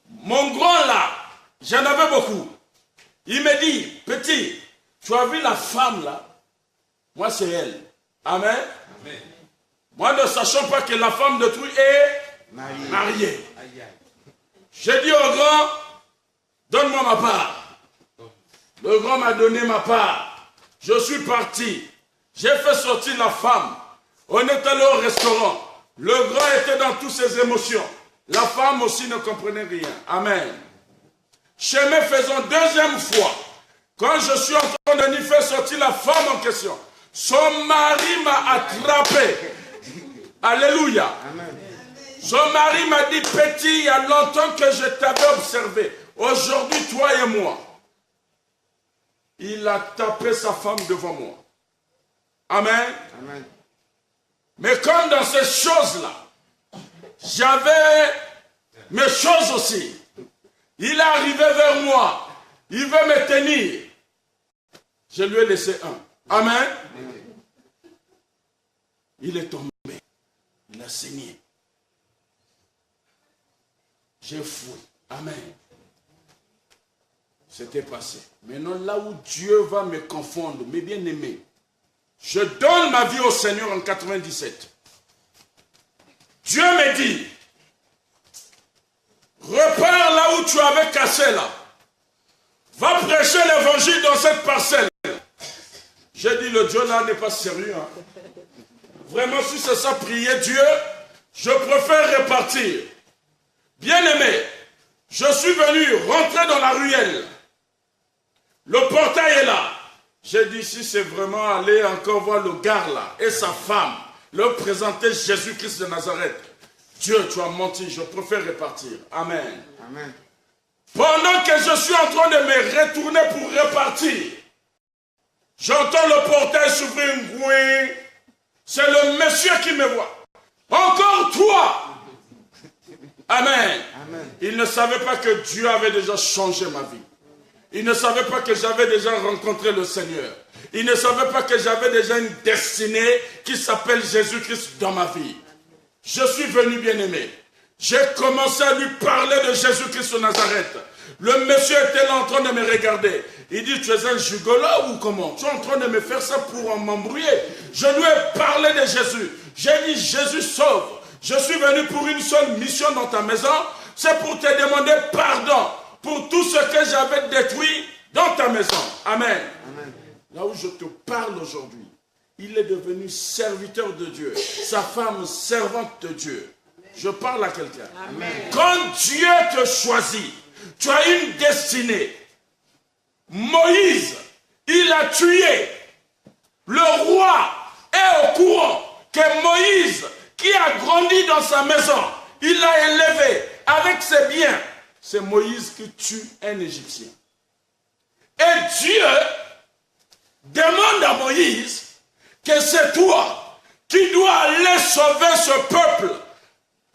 mon grand là, j'en avais beaucoup. Il me dit, petit, tu as vu la femme là? Moi, c'est elle. Amen. Amen. Moi, ne sachant pas que la femme de tout est mariée. J'ai dit au grand, donne-moi ma part. Le grand m'a donné ma part. Je suis parti. J'ai fait sortir la femme. On est allé au restaurant. Le grand était dans toutes ses émotions. La femme aussi ne comprenait rien. Amen. Chemin faisant deuxième fois. Quand je suis en train de lui faire sortir la femme en question, son mari m'a attrapé. Alléluia. Amen. Son mari m'a dit, petit, il y a longtemps que je t'avais observé. Aujourd'hui, toi et moi. Il a tapé sa femme devant moi. Amen. Amen. Mais comme dans ces choses-là, j'avais mes choses aussi. Il est arrivé vers moi. Il veut me tenir. Je lui ai laissé un. Amen. Il est tombé. Il a saigné. J'ai fouillé. Amen. C'était passé. Maintenant, là où Dieu va me confondre, mes bien-aimés, je donne ma vie au Seigneur en 97. Dieu me dit, repars là où tu avais cassé là. Va prêcher l'évangile dans cette parcelle. J'ai dit, le Dieu là n'est pas sérieux. Hein. Vraiment, si c'est ça, prier Dieu, je préfère repartir. Bien-aimé, je suis venu rentrer dans la ruelle. Le portail est là. J'ai dit, si c'est vraiment aller encore voir le gars là et sa femme, leur présenter Jésus-Christ de Nazareth. Dieu, tu as menti, je préfère repartir. Amen. Amen. Pendant que je suis en train de me retourner pour repartir, j'entends le portail s'ouvrir. C'est le monsieur qui me voit. Encore toi. Amen. Amen. Il ne savait pas que Dieu avait déjà changé ma vie. Il ne savait pas que j'avais déjà rencontré le Seigneur. Il ne savait pas que j'avais déjà une destinée qui s'appelle Jésus-Christ dans ma vie. Je suis venu bien-aimé. J'ai commencé à lui parler de Jésus-Christ de Nazareth. Le monsieur était là en train de me regarder. Il dit, tu es un gigolo ou comment? Tu es en train de me faire ça pour m'embrouiller. Je lui ai parlé de Jésus. J'ai dit, Jésus sauve. Je suis venu pour une seule mission dans ta maison. C'est pour te demander pardon pour tout ce que j'avais détruit dans ta maison. Amen. Amen. Là où je te parle aujourd'hui, il est devenu serviteur de Dieu. Sa femme, servante de Dieu. Je parle à quelqu'un. Quand Dieu te choisit, tu as une destinée. Moïse, il a tué. Le roi est au courant que Moïse, qui a grandi dans sa maison, il l'a élevé avec ses biens. C'est Moïse qui tue un Égyptien. Et Dieu demande à Moïse que c'est toi qui dois aller sauver ce peuple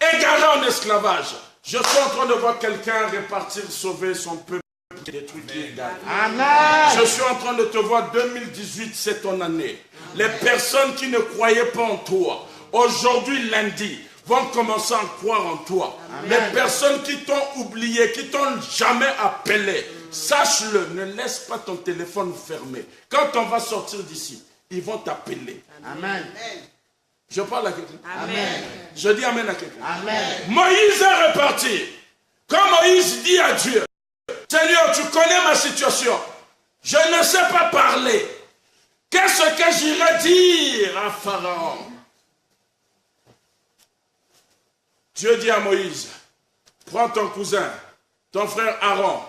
égaré en esclavage. Je suis en train de voir quelqu'un repartir sauver son peuple détruit qui est égaré. Amen. Je suis en train de te voir, 2018, c'est ton année. Les personnes qui ne croyaient pas en toi, aujourd'hui, lundi, vont commencer à croire en toi. Amen. Les personnes qui t'ont oublié, qui t'ont jamais appelé, sache-le, ne laisse pas ton téléphone fermé. Quand on va sortir d'ici, ils vont t'appeler. Amen. Je parle à quelqu'un. Amen. Je dis amen à quelqu'un. Amen. Moïse est reparti. Quand Moïse dit à Dieu, Seigneur, tu connais ma situation. Je ne sais pas parler. Qu'est-ce que j'irai dire à Pharaon? Dieu dit à Moïse, prends ton cousin, ton frère Aaron,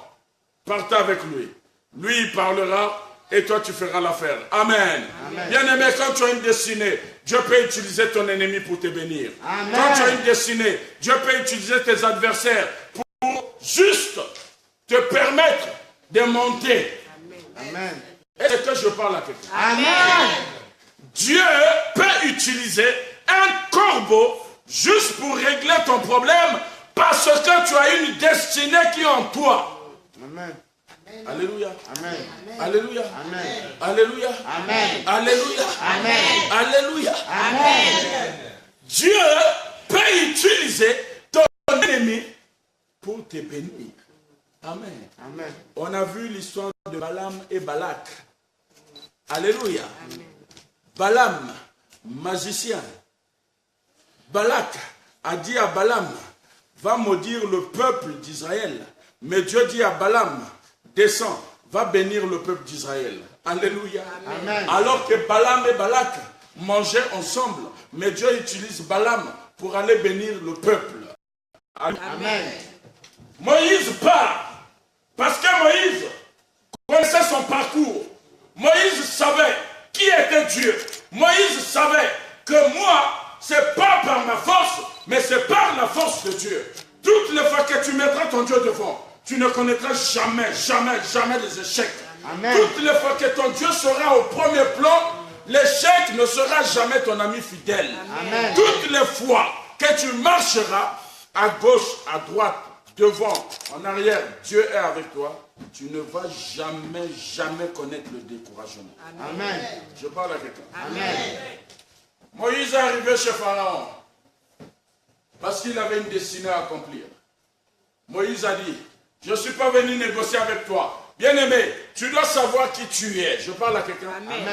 partez avec lui. Lui, il parlera et toi, tu feras l'affaire. Amen. Amen. Bien-aimé, quand tu as une destinée, Dieu peut utiliser ton ennemi pour te bénir. Amen. Quand tu as une destinée, Dieu peut utiliser tes adversaires pour juste te permettre de monter. Amen. Est-ce que je parle à quelqu'un? Amen. Dieu peut utiliser un corbeau juste pour régler ton problème parce que tu as une destinée qui est en toi. Amen. Alléluia. Amen. Alléluia. Amen. Alléluia. Amen. Alléluia. Amen. Alléluia. Amen. Dieu peut utiliser ton ennemi pour te bénir. Amen. Amen. On a vu l'histoire de Balaam et Balak. Alléluia. Balaam, magicien. Balak a dit à Balaam, va maudire le peuple d'Israël. Mais Dieu dit à Balaam, descends, va bénir le peuple d'Israël. Alléluia. Amen. Alors que Balaam et Balak mangeaient ensemble, mais Dieu utilise Balaam pour aller bénir le peuple. Amen. Moïse part, parce que Moïse connaissait son parcours. Moïse savait qui était Dieu. Moïse savait que moi, c'est pas par ma force, mais c'est par la force de Dieu. Toutes les fois que tu mettras ton Dieu devant, tu ne connaîtras jamais, jamais, jamais des échecs. Amen. Toutes les fois que ton Dieu sera au premier plan, l'échec ne sera jamais ton ami fidèle. Amen. Toutes les fois que tu marcheras à gauche, à droite, devant, en arrière, Dieu est avec toi, tu ne vas jamais, jamais connaître le découragement. Amen. Je parle à quelqu'un. Amen. Moïse est arrivé chez Pharaon parce qu'il avait une destinée à accomplir. Moïse a dit, je ne suis pas venu négocier avec toi. Bien-aimé, tu dois savoir qui tu es. Je parle à quelqu'un.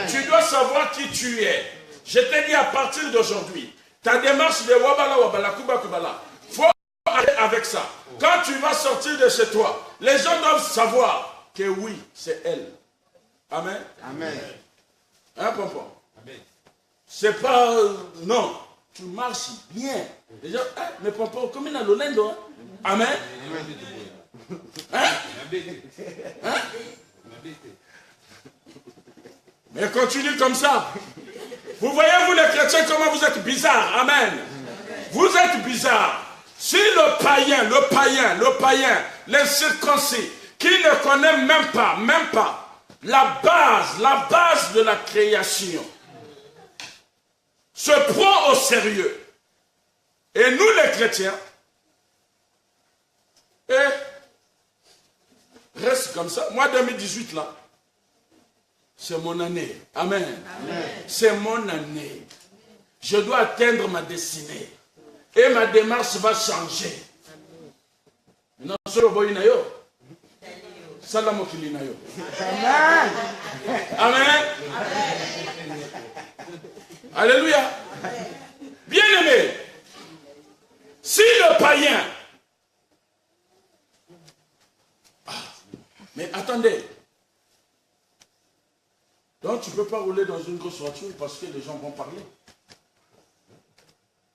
Tu dois savoir qui tu es. Je t'ai dit à partir d'aujourd'hui, ta démarche de Wabala Wabala Kuba Kubala, il faut aller avec ça. Quand tu vas sortir de chez toi, les gens doivent savoir que oui, c'est elle. Amen. Amen. Hein, Pompon? C'est pas... non. Tu marches bien. Les gens, hein, mais Pompon, comme il a l'olendo. Amen. Hein? Hein? Mais continue comme ça. Vous voyez, vous les chrétiens, comment vous êtes bizarres. Amen. Vous êtes bizarres. Si le païen, les circoncis, qui ne connaît même pas la base de la création, se prend au sérieux. Et nous les chrétiens, reste comme ça. Moi 2018 là, c'est mon année. Amen. C'est mon année. Je dois atteindre ma destinée. Et ma démarche va changer. Non, Amen. Alléluia. Bien-aimé, si le païen... mais attendez. Donc tu ne peux pas rouler dans une grosse voiture parce que les gens vont parler.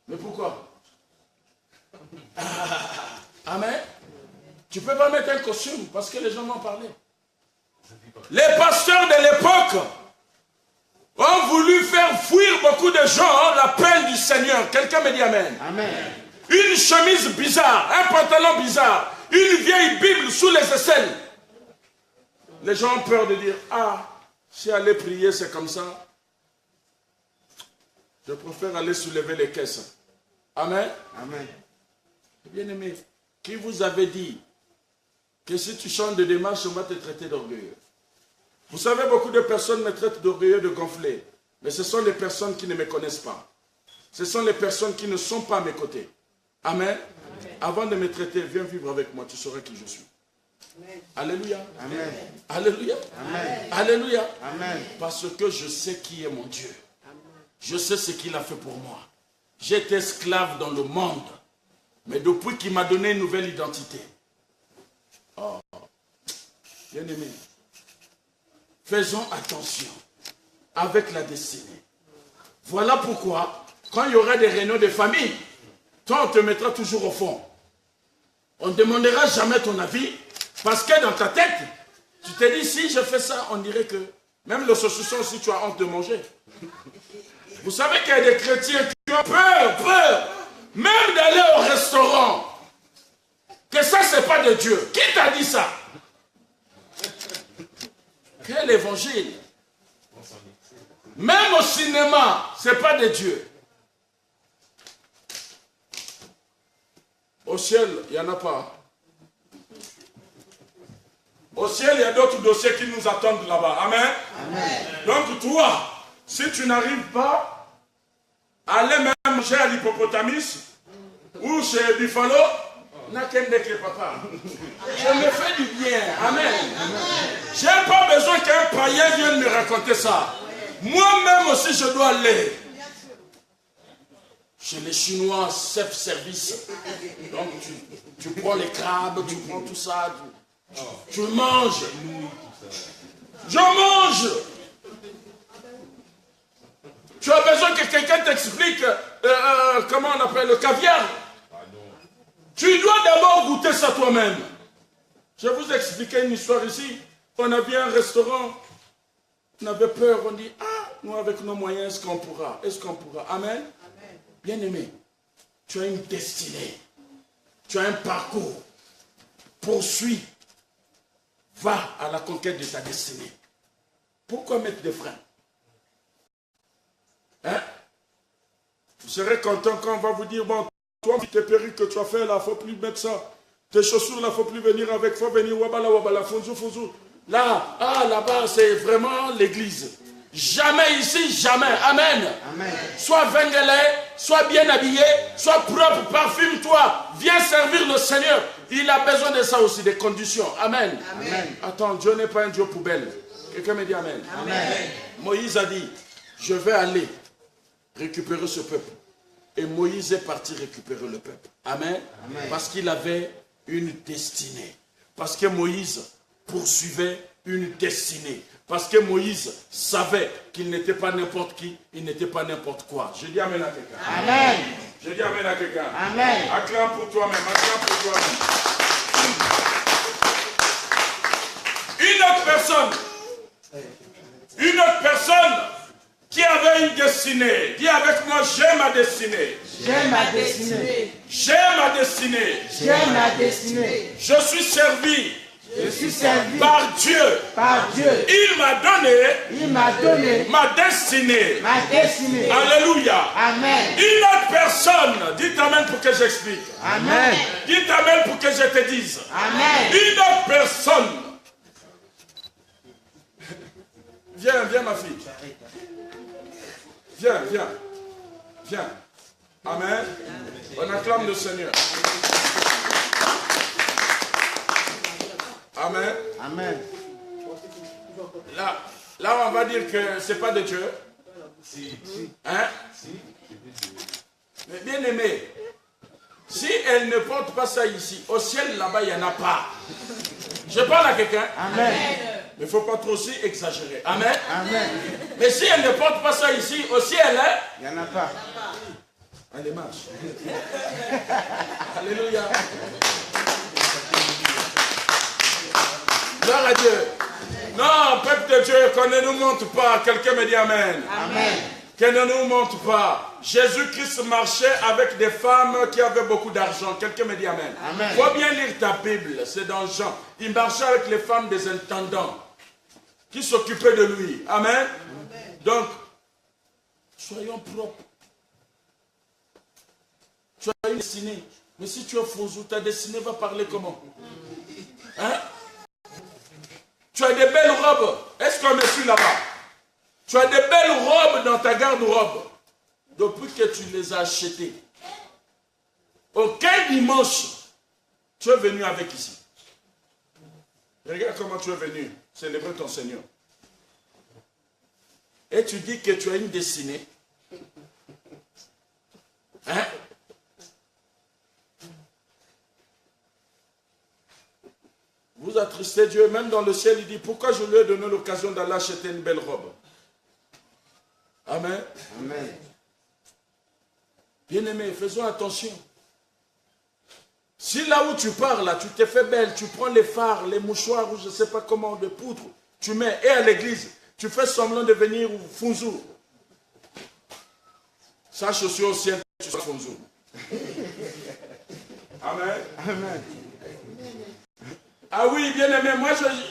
Mais pourquoi? Amen. Tu ne peux pas mettre un costume parce que les gens vont parler. Les pasteurs de l'époque ont voulu faire fuir beaucoup de gens l'appel du Seigneur. Quelqu'un me dit Amen. Amen. Une chemise bizarre, un pantalon bizarre, une vieille Bible sous les aisselles. Les gens ont peur de dire, ah, si aller prier c'est comme ça, je préfère aller soulever les caisses. Amen. Amen. Bien-aimé, qui vous avait dit que si tu chantes de démarche, on va te traiter d'orgueilleux? Vous savez, beaucoup de personnes me traitent d'orgueilleux, de gonflé. Mais ce sont les personnes qui ne me connaissent pas. Ce sont les personnes qui ne sont pas à mes côtés. Amen. Amen. Avant de me traiter, viens vivre avec moi, tu sauras qui je suis. Amen. Alléluia. Amen. Alléluia. Amen. Alléluia. Amen. Parce que je sais qui est mon Dieu. Je sais ce qu'il a fait pour moi. J'étais esclave dans le monde. Mais depuis qu'il m'a donné une nouvelle identité. Oh, bien aimé. Faisons attention avec la destinée. Voilà pourquoi, quand il y aura des réunions de famille, toi on te mettra toujours au fond. On ne demandera jamais ton avis, parce que dans ta tête, tu te dis, si je fais ça, on dirait que, même le saucisson aussi, tu as honte de manger. Vous savez qu'il y a des chrétiens qui ont peur, même d'aller au restaurant, que ça, c'est pas de Dieu. Qui t'a dit ça? Quel évangile? Même au cinéma, c'est pas de Dieu. Au ciel, il n'y en a pas. Au ciel, il y a d'autres dossiers qui nous attendent là-bas. Amen. Amen. Donc toi, si tu n'arrives pas à aller même manger à l'hippopotamus ou chez Buffalo, n'a qu'un décret, papa. Je me fais du bien. Amen. Je n'ai pas besoin qu'un païen vienne me raconter ça. Moi-même aussi, je dois aller. Chez les Chinois, self-service. Donc, tu prends les crabes, tu prends tout ça, tu manges. Je mange. Tu as besoin que quelqu'un t'explique comment on appelle le caviar. Tu dois d'abord goûter ça toi-même. Je vais vous expliquer une histoire ici. On avait un restaurant. On avait peur. On dit, ah, nous avec nos moyens, est-ce qu'on pourra? Est-ce qu'on pourra? Amen. Bien-aimé, tu as une destinée. Tu as un parcours. Poursuis. Va à la conquête de ta destinée. Pourquoi mettre des freins? Hein? Vous serez content quand on va vous dire, bon, toi, tes perruques que tu as fait là, il ne faut plus mettre ça. Tes chaussures là, il ne faut plus venir avec, il faut venir wabala wabala, fonzou fonzou. Là, là-bas, c'est vraiment l'église. Jamais ici, jamais. Amen. Amen. Sois vengelé, sois bien habillé, sois propre, parfume-toi. Viens servir le Seigneur. Il a besoin de ça aussi, des conditions. Amen. Amen. Attends, Dieu n'est pas un Dieu poubelle. Quelqu'un me dit Amen. Amen. Moïse a dit, je vais aller récupérer ce peuple. Et Moïse est parti récupérer le peuple. Amen. Amen. Parce qu'il avait une destinée. Parce que Moïse poursuivait une destinée. Parce que Moïse savait qu'il n'était pas n'importe qui, il n'était pas n'importe quoi. Je dis Amen à quelqu'un. Amen. Je dis Amen à quelqu'un. Amen. Acclame pour toi-même, acclame pour toi-même. Une autre personne Une autre personne qui avait une destinée. Dis avec moi, j'ai ma destinée. J'ai ma destinée. J'ai ma destinée. J'ai ma destinée. Je suis servi. Je suis servi par Dieu. Par Dieu. Il m'a donné ma destinée. Ma destinée. Alléluia. Amen. Une autre personne, dites amen pour que j'explique. Amen. Dites amen pour que je te dise. Amen. Une autre personne. Viens ma fille. Viens. Amen. On acclame le Seigneur. Amen. Amen. Là, on va dire que c'est pas de Dieu. Hein? Mais bien aimé, si elle ne porte pas ça ici, au ciel là-bas, il n'y en a pas. Je parle à quelqu'un. Amen. Mais il ne faut pas trop aussi exagérer. Amen. Amen. Mais si elle ne porte pas ça ici, au ciel, hein? Il n'y en a pas. Allez, marche. Alléluia. Gloire à Dieu. Non, peuple de Dieu, qu'on ne nous montre pas. Quelqu'un me dit Amen. Amen. Qu'elle ne nous montre pas. Jésus-Christ marchait avec des femmes qui avaient beaucoup d'argent. Quelqu'un me dit Amen. Amen. Il faut bien lire ta Bible, c'est dans Jean. Il marchait avec les femmes des intendants qui s'occupaient de lui. Amen. Donc, soyons propres. Tu as une destinée. Mais si tu es faux, ta destinée va parler comment? Hein? Tu as des belles robes. Est-ce qu'on me suit là-bas? Tu as des belles robes dans ta garde-robe. Depuis que tu les as achetées. Aucun dimanche, tu es venu avec ici. Regarde comment tu es venu célébrer ton Seigneur. Et tu dis que tu as une destinée. Hein? Vous attristez Dieu, même dans le ciel, il dit, pourquoi je lui ai donné l'occasion d'aller acheter une belle robe? Amen. Amen. Bien-aimés, faisons attention. Si là où tu pars, là, tu t'es fait belle, tu prends les fards, les mouchoirs, ou je ne sais pas comment, de poudre, tu mets, et à l'église, tu fais semblant de venir au Funzou. Sache aussi au ciel, tu seras Funzou. Amen. Amen. Ah oui, bien aimé, moi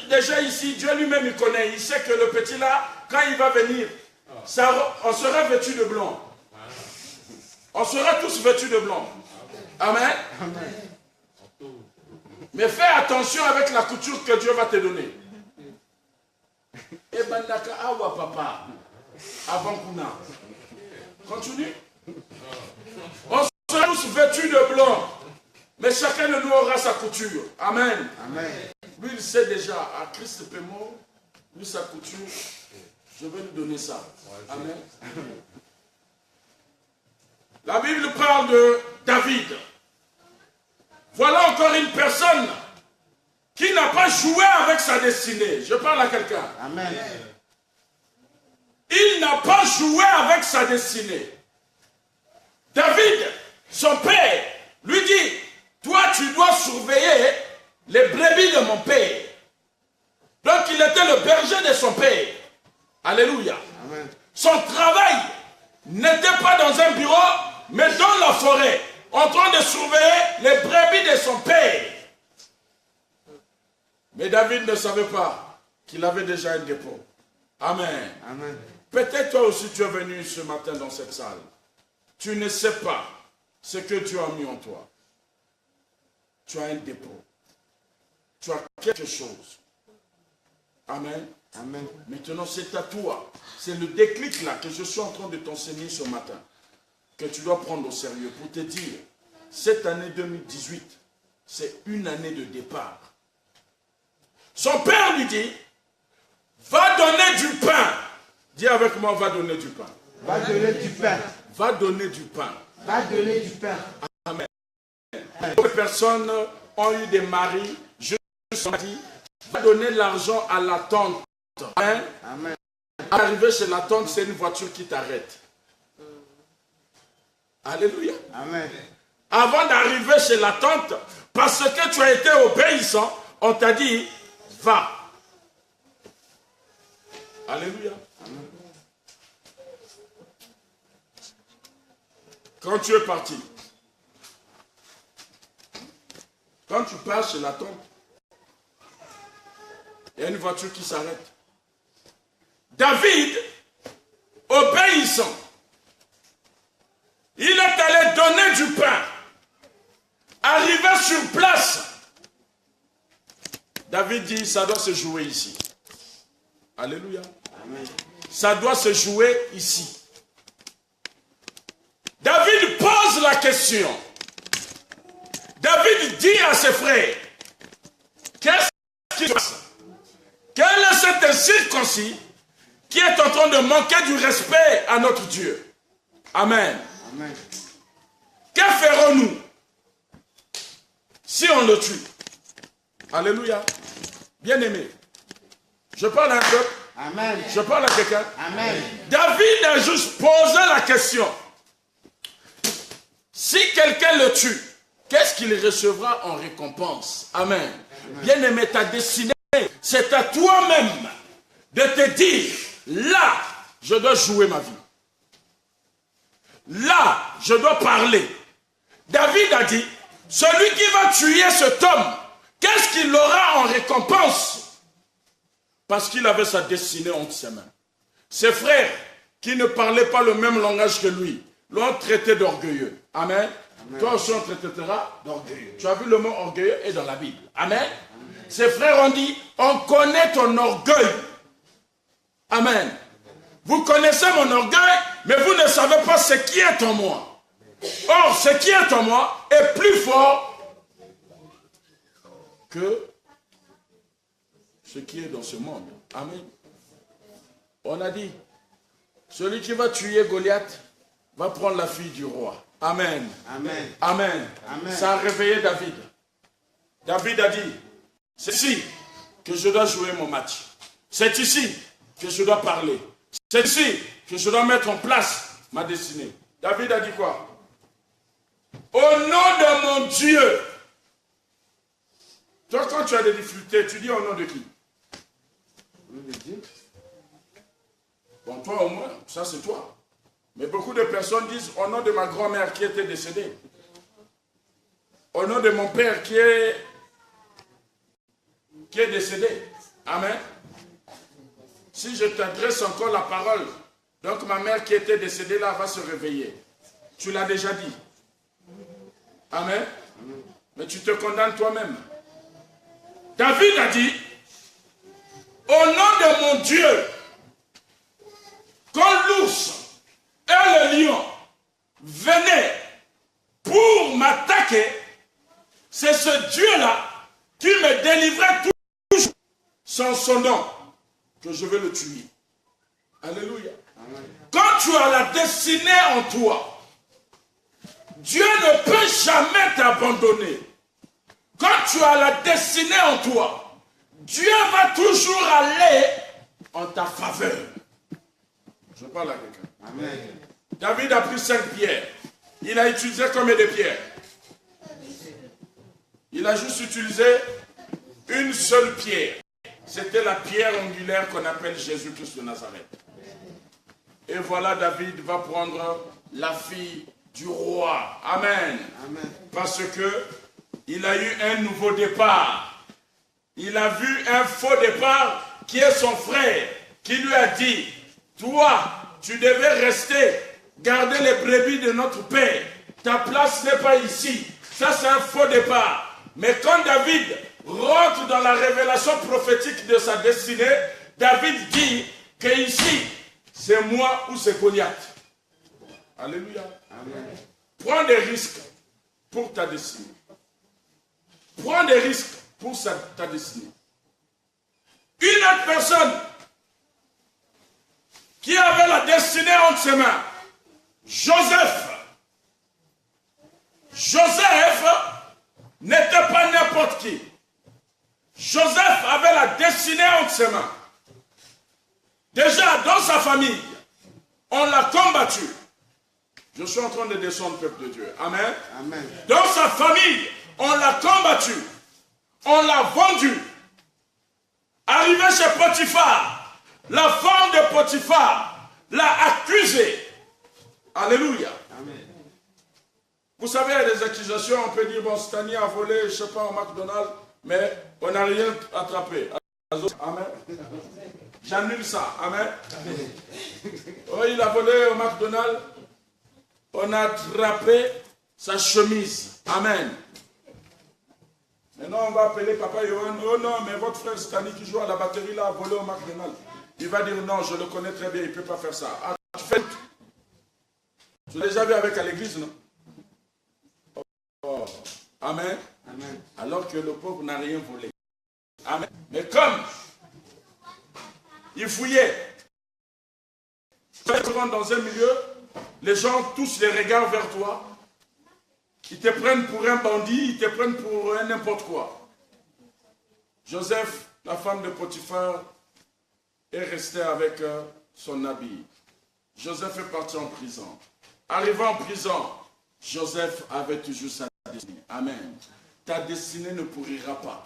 déjà ici, Dieu lui-même il connaît. Il sait que le petit là, quand il va venir, on sera vêtu de blanc. On sera tous vêtus de blanc. Amen. Amen. Mais fais attention avec la couture que Dieu va te donner. Et bandaka awa papa. Avant Kuna. Continue. On sera tous vêtus de blanc. Mais chacun de nous aura sa couture. Amen. Amen. Lui, il sait déjà, à Christ Pémo, lui, sa couture, je vais lui donner ça. Amen. La Bible parle de David. Voilà encore une personne qui n'a pas joué avec sa destinée. Je parle à quelqu'un. Amen. Il n'a pas joué avec sa destinée. David, son père, lui dit, toi, tu dois surveiller les brebis de mon père. Donc, il était le berger de son père. Alléluia. Amen. Son travail n'était pas dans un bureau, mais dans la forêt, en train de surveiller les brebis de son père. Mais David ne savait pas qu'il avait déjà un dépôt. Amen. Amen. Peut-être toi aussi tu es venu ce matin dans cette salle. Tu ne sais pas ce que Dieu a mis en toi. Tu as un dépôt. Tu as quelque chose. Amen. Amen. Maintenant, c'est à toi. C'est le déclic là que je suis en train de t'enseigner ce matin. Que tu dois prendre au sérieux pour te dire, cette année 2018, c'est une année de départ. Son père lui dit, va donner du pain. Dis avec moi, va donner du pain. Va donner du pain. Va donner du pain. Va donner du pain. Amen. D'autres personnes ont eu des maris. Je dis, va donner l'argent à la tante. Amen. Amen. Arriver chez la tante, c'est une voiture qui t'arrête. Alléluia. Amen. Avant d'arriver chez la tante, parce que tu as été obéissant, on t'a dit, va. Alléluia. Quand tu es parti, quand tu passes chez la tante, il y a une voiture qui s'arrête. David, obéissant, il est allé donner du pain. Arrivé sur place, David dit, ça doit se jouer ici. Alléluia. Amen. Ça doit se jouer ici. David pose la question. David dit à ses frères, qu'est-ce qui se passe? Quel est cet incirconcis qui est en train de manquer du respect à notre Dieu? Amen. Amen. Que ferons-nous si on le tue? Alléluia. Bien-aimé, je parle à un peuple. Amen. Je parle à quelqu'un. Amen. David a juste posé la question. Si quelqu'un le tue, qu'est-ce qu'il recevra en récompense? Amen. Bien-aimé, ta destinée, c'est à toi-même de te dire, là, je dois jouer ma vie. Là, je dois parler. David a dit, celui qui va tuer cet homme, qu'est-ce qu'il aura en récompense? Parce qu'il avait sa destinée entre ses mains. Ses frères, qui ne parlaient pas le même langage que lui, l'ont traité d'orgueilleux. Amen. Amen. Toi aussi, on te traitera d'orgueilleux. Tu as vu le mot orgueilleux est dans la Bible. Amen. Amen. Ses frères ont dit, on connaît ton orgueil. Amen. Vous connaissez mon orgueil, mais vous ne savez pas ce qui est en moi. Or, ce qui est en moi est plus fort que ce qui est dans ce monde. Amen. On a dit, celui qui va tuer Goliath va prendre la fille du roi. Amen. Amen. Amen. Amen. Ça a réveillé David. David a dit, c'est ici que je dois jouer mon match. C'est ici que je dois parler. C'est ici que je dois mettre en place ma destinée. David a dit quoi? Au nom de mon Dieu. Toi, quand tu as des difficultés, tu dis au nom de qui? Au nom de Dieu. Bon, toi au moins, ça c'est toi. Mais beaucoup de personnes disent au nom de ma grand-mère qui était décédée. Au nom de mon père qui est décédé. Amen. Si je t'adresse encore la parole, donc ma mère qui était décédée là va se réveiller. Tu l'as déjà dit. Amen. Mais tu te condamnes toi-même. David a dit, au nom de mon Dieu, quand l'ours et le lion venaient pour m'attaquer, c'est ce Dieu-là qui me délivrait toujours sans son nom, que je vais le tuer. Alléluia. Amen. Quand tu as la destinée en toi, Dieu ne peut jamais t'abandonner. Quand tu as la destinée en toi, Dieu va toujours aller en ta faveur. Je parle à quelqu'un. Amen. David a pris 5 pierres. Il a utilisé combien de pierres? Il a juste utilisé une seule pierre. C'était la pierre angulaire qu'on appelle Jésus-Christ de Nazareth. Et voilà, David va prendre la fille du roi. Amen. Amen. Parce que il a eu un nouveau départ. Il a vu un faux départ qui est son frère, qui lui a dit, toi, tu devais rester, garder les brebis de notre père. Ta place n'est pas ici. Ça, c'est un faux départ. Mais quand David rentre dans la révélation prophétique de sa destinée, David dit que ici, c'est moi ou c'est Goliath. Alléluia. Amen. Prends des risques pour ta destinée. Prends des risques pour ta destinée. Une autre personne qui avait la destinée entre ses mains, Joseph. Joseph n'était pas n'importe qui. Joseph avait la destinée entre ses mains. Déjà, dans sa famille, on l'a combattu. Je suis en train de descendre, peuple de Dieu. Amen. Amen. Dans sa famille, on l'a combattu. On l'a vendu. Arrivé chez Potiphar, la femme de Potiphar l'a accusé. Alléluia. Amen. Vous savez, il y a des accusations, on peut dire, bon, Stani a volé, je ne sais pas, au McDonald's, mais on n'a rien attrapé. Amen. J'annule ça. Amen. Oh, il a volé au McDonald's, on a attrapé sa chemise. Amen. Maintenant, on va appeler Papa Yohan. Oh non, mais votre frère Stani qui joue à la batterie là a volé au McDonald's. Il va dire non, je le connais très bien, il ne peut pas faire ça. Ah, tu fais. Tu l'as déjà vu avec à l'église, non? Oh. Amen. Amen. Alors que le pauvre n'a rien volé. Amen. Mais comme il fouillait, tu rentres dans un milieu, les gens tous les regardent vers toi. Ils te prennent pour un bandit, ils te prennent pour n'importe quoi. Joseph, la femme de Potiphar, est restée avec son habit. Joseph est parti en prison. Arrivant en prison, Joseph avait toujours sa destinée. Amen. Ta destinée ne pourrira pas.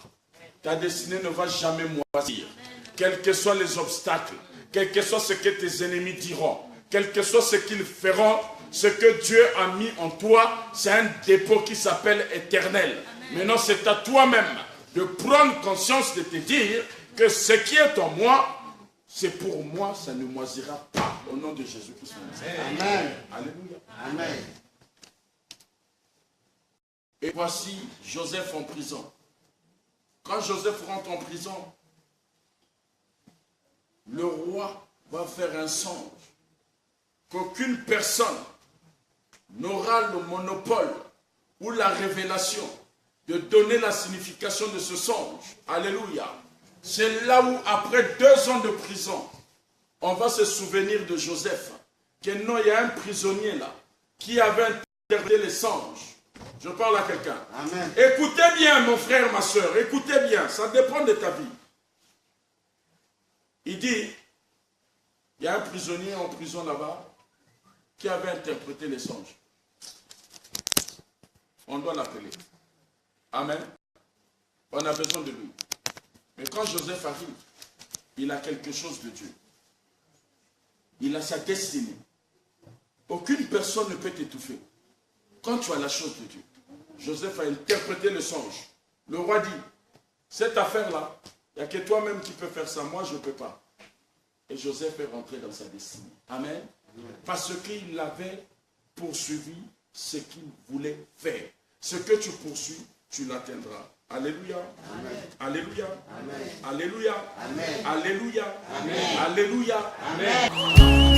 Ta destinée ne va jamais moisir. Quels que soient les obstacles, quel que soit ce que tes ennemis diront, quel que soit ce qu'ils feront, ce que Dieu a mis en toi, c'est un dépôt qui s'appelle éternel. Maintenant, c'est à toi-même de prendre conscience de te dire que ce qui est en moi, c'est pour moi, ça ne moisira pas. Au nom de Jésus-Christ. Amen. Alléluia. Amen. Et voici Joseph en prison. Quand Joseph rentre en prison, le roi va faire un songe qu'aucune personne n'aura le monopole ou la révélation de donner la signification de ce songe. Alléluia. C'est là où, après 2 ans de prison, on va se souvenir de Joseph. Que non, il y a un prisonnier là qui avait interprété les songes. Je parle à quelqu'un. Amen. Écoutez bien, mon frère, ma soeur, écoutez bien, ça dépend de ta vie. Il dit, il y a un prisonnier en prison là-bas qui avait interprété les songes. On doit l'appeler. Amen. On a besoin de lui. Mais quand Joseph arrive, il a quelque chose de Dieu. Il a sa destinée. Aucune personne ne peut t'étouffer. Quand tu as la chose de Dieu. Joseph a interprété le songe. Le roi dit, cette affaire-là, il n'y a que toi-même qui peux faire ça. Moi, je ne peux pas. Et Joseph est rentré dans sa destinée. Amen. Parce qu'il avait poursuivi ce qu'il voulait faire. Ce que tu poursuis, tu l'atteindras. Alléluia. Amen. Alléluia. Amen. Alléluia. Amen. Alléluia. Amen. Alléluia. Amen.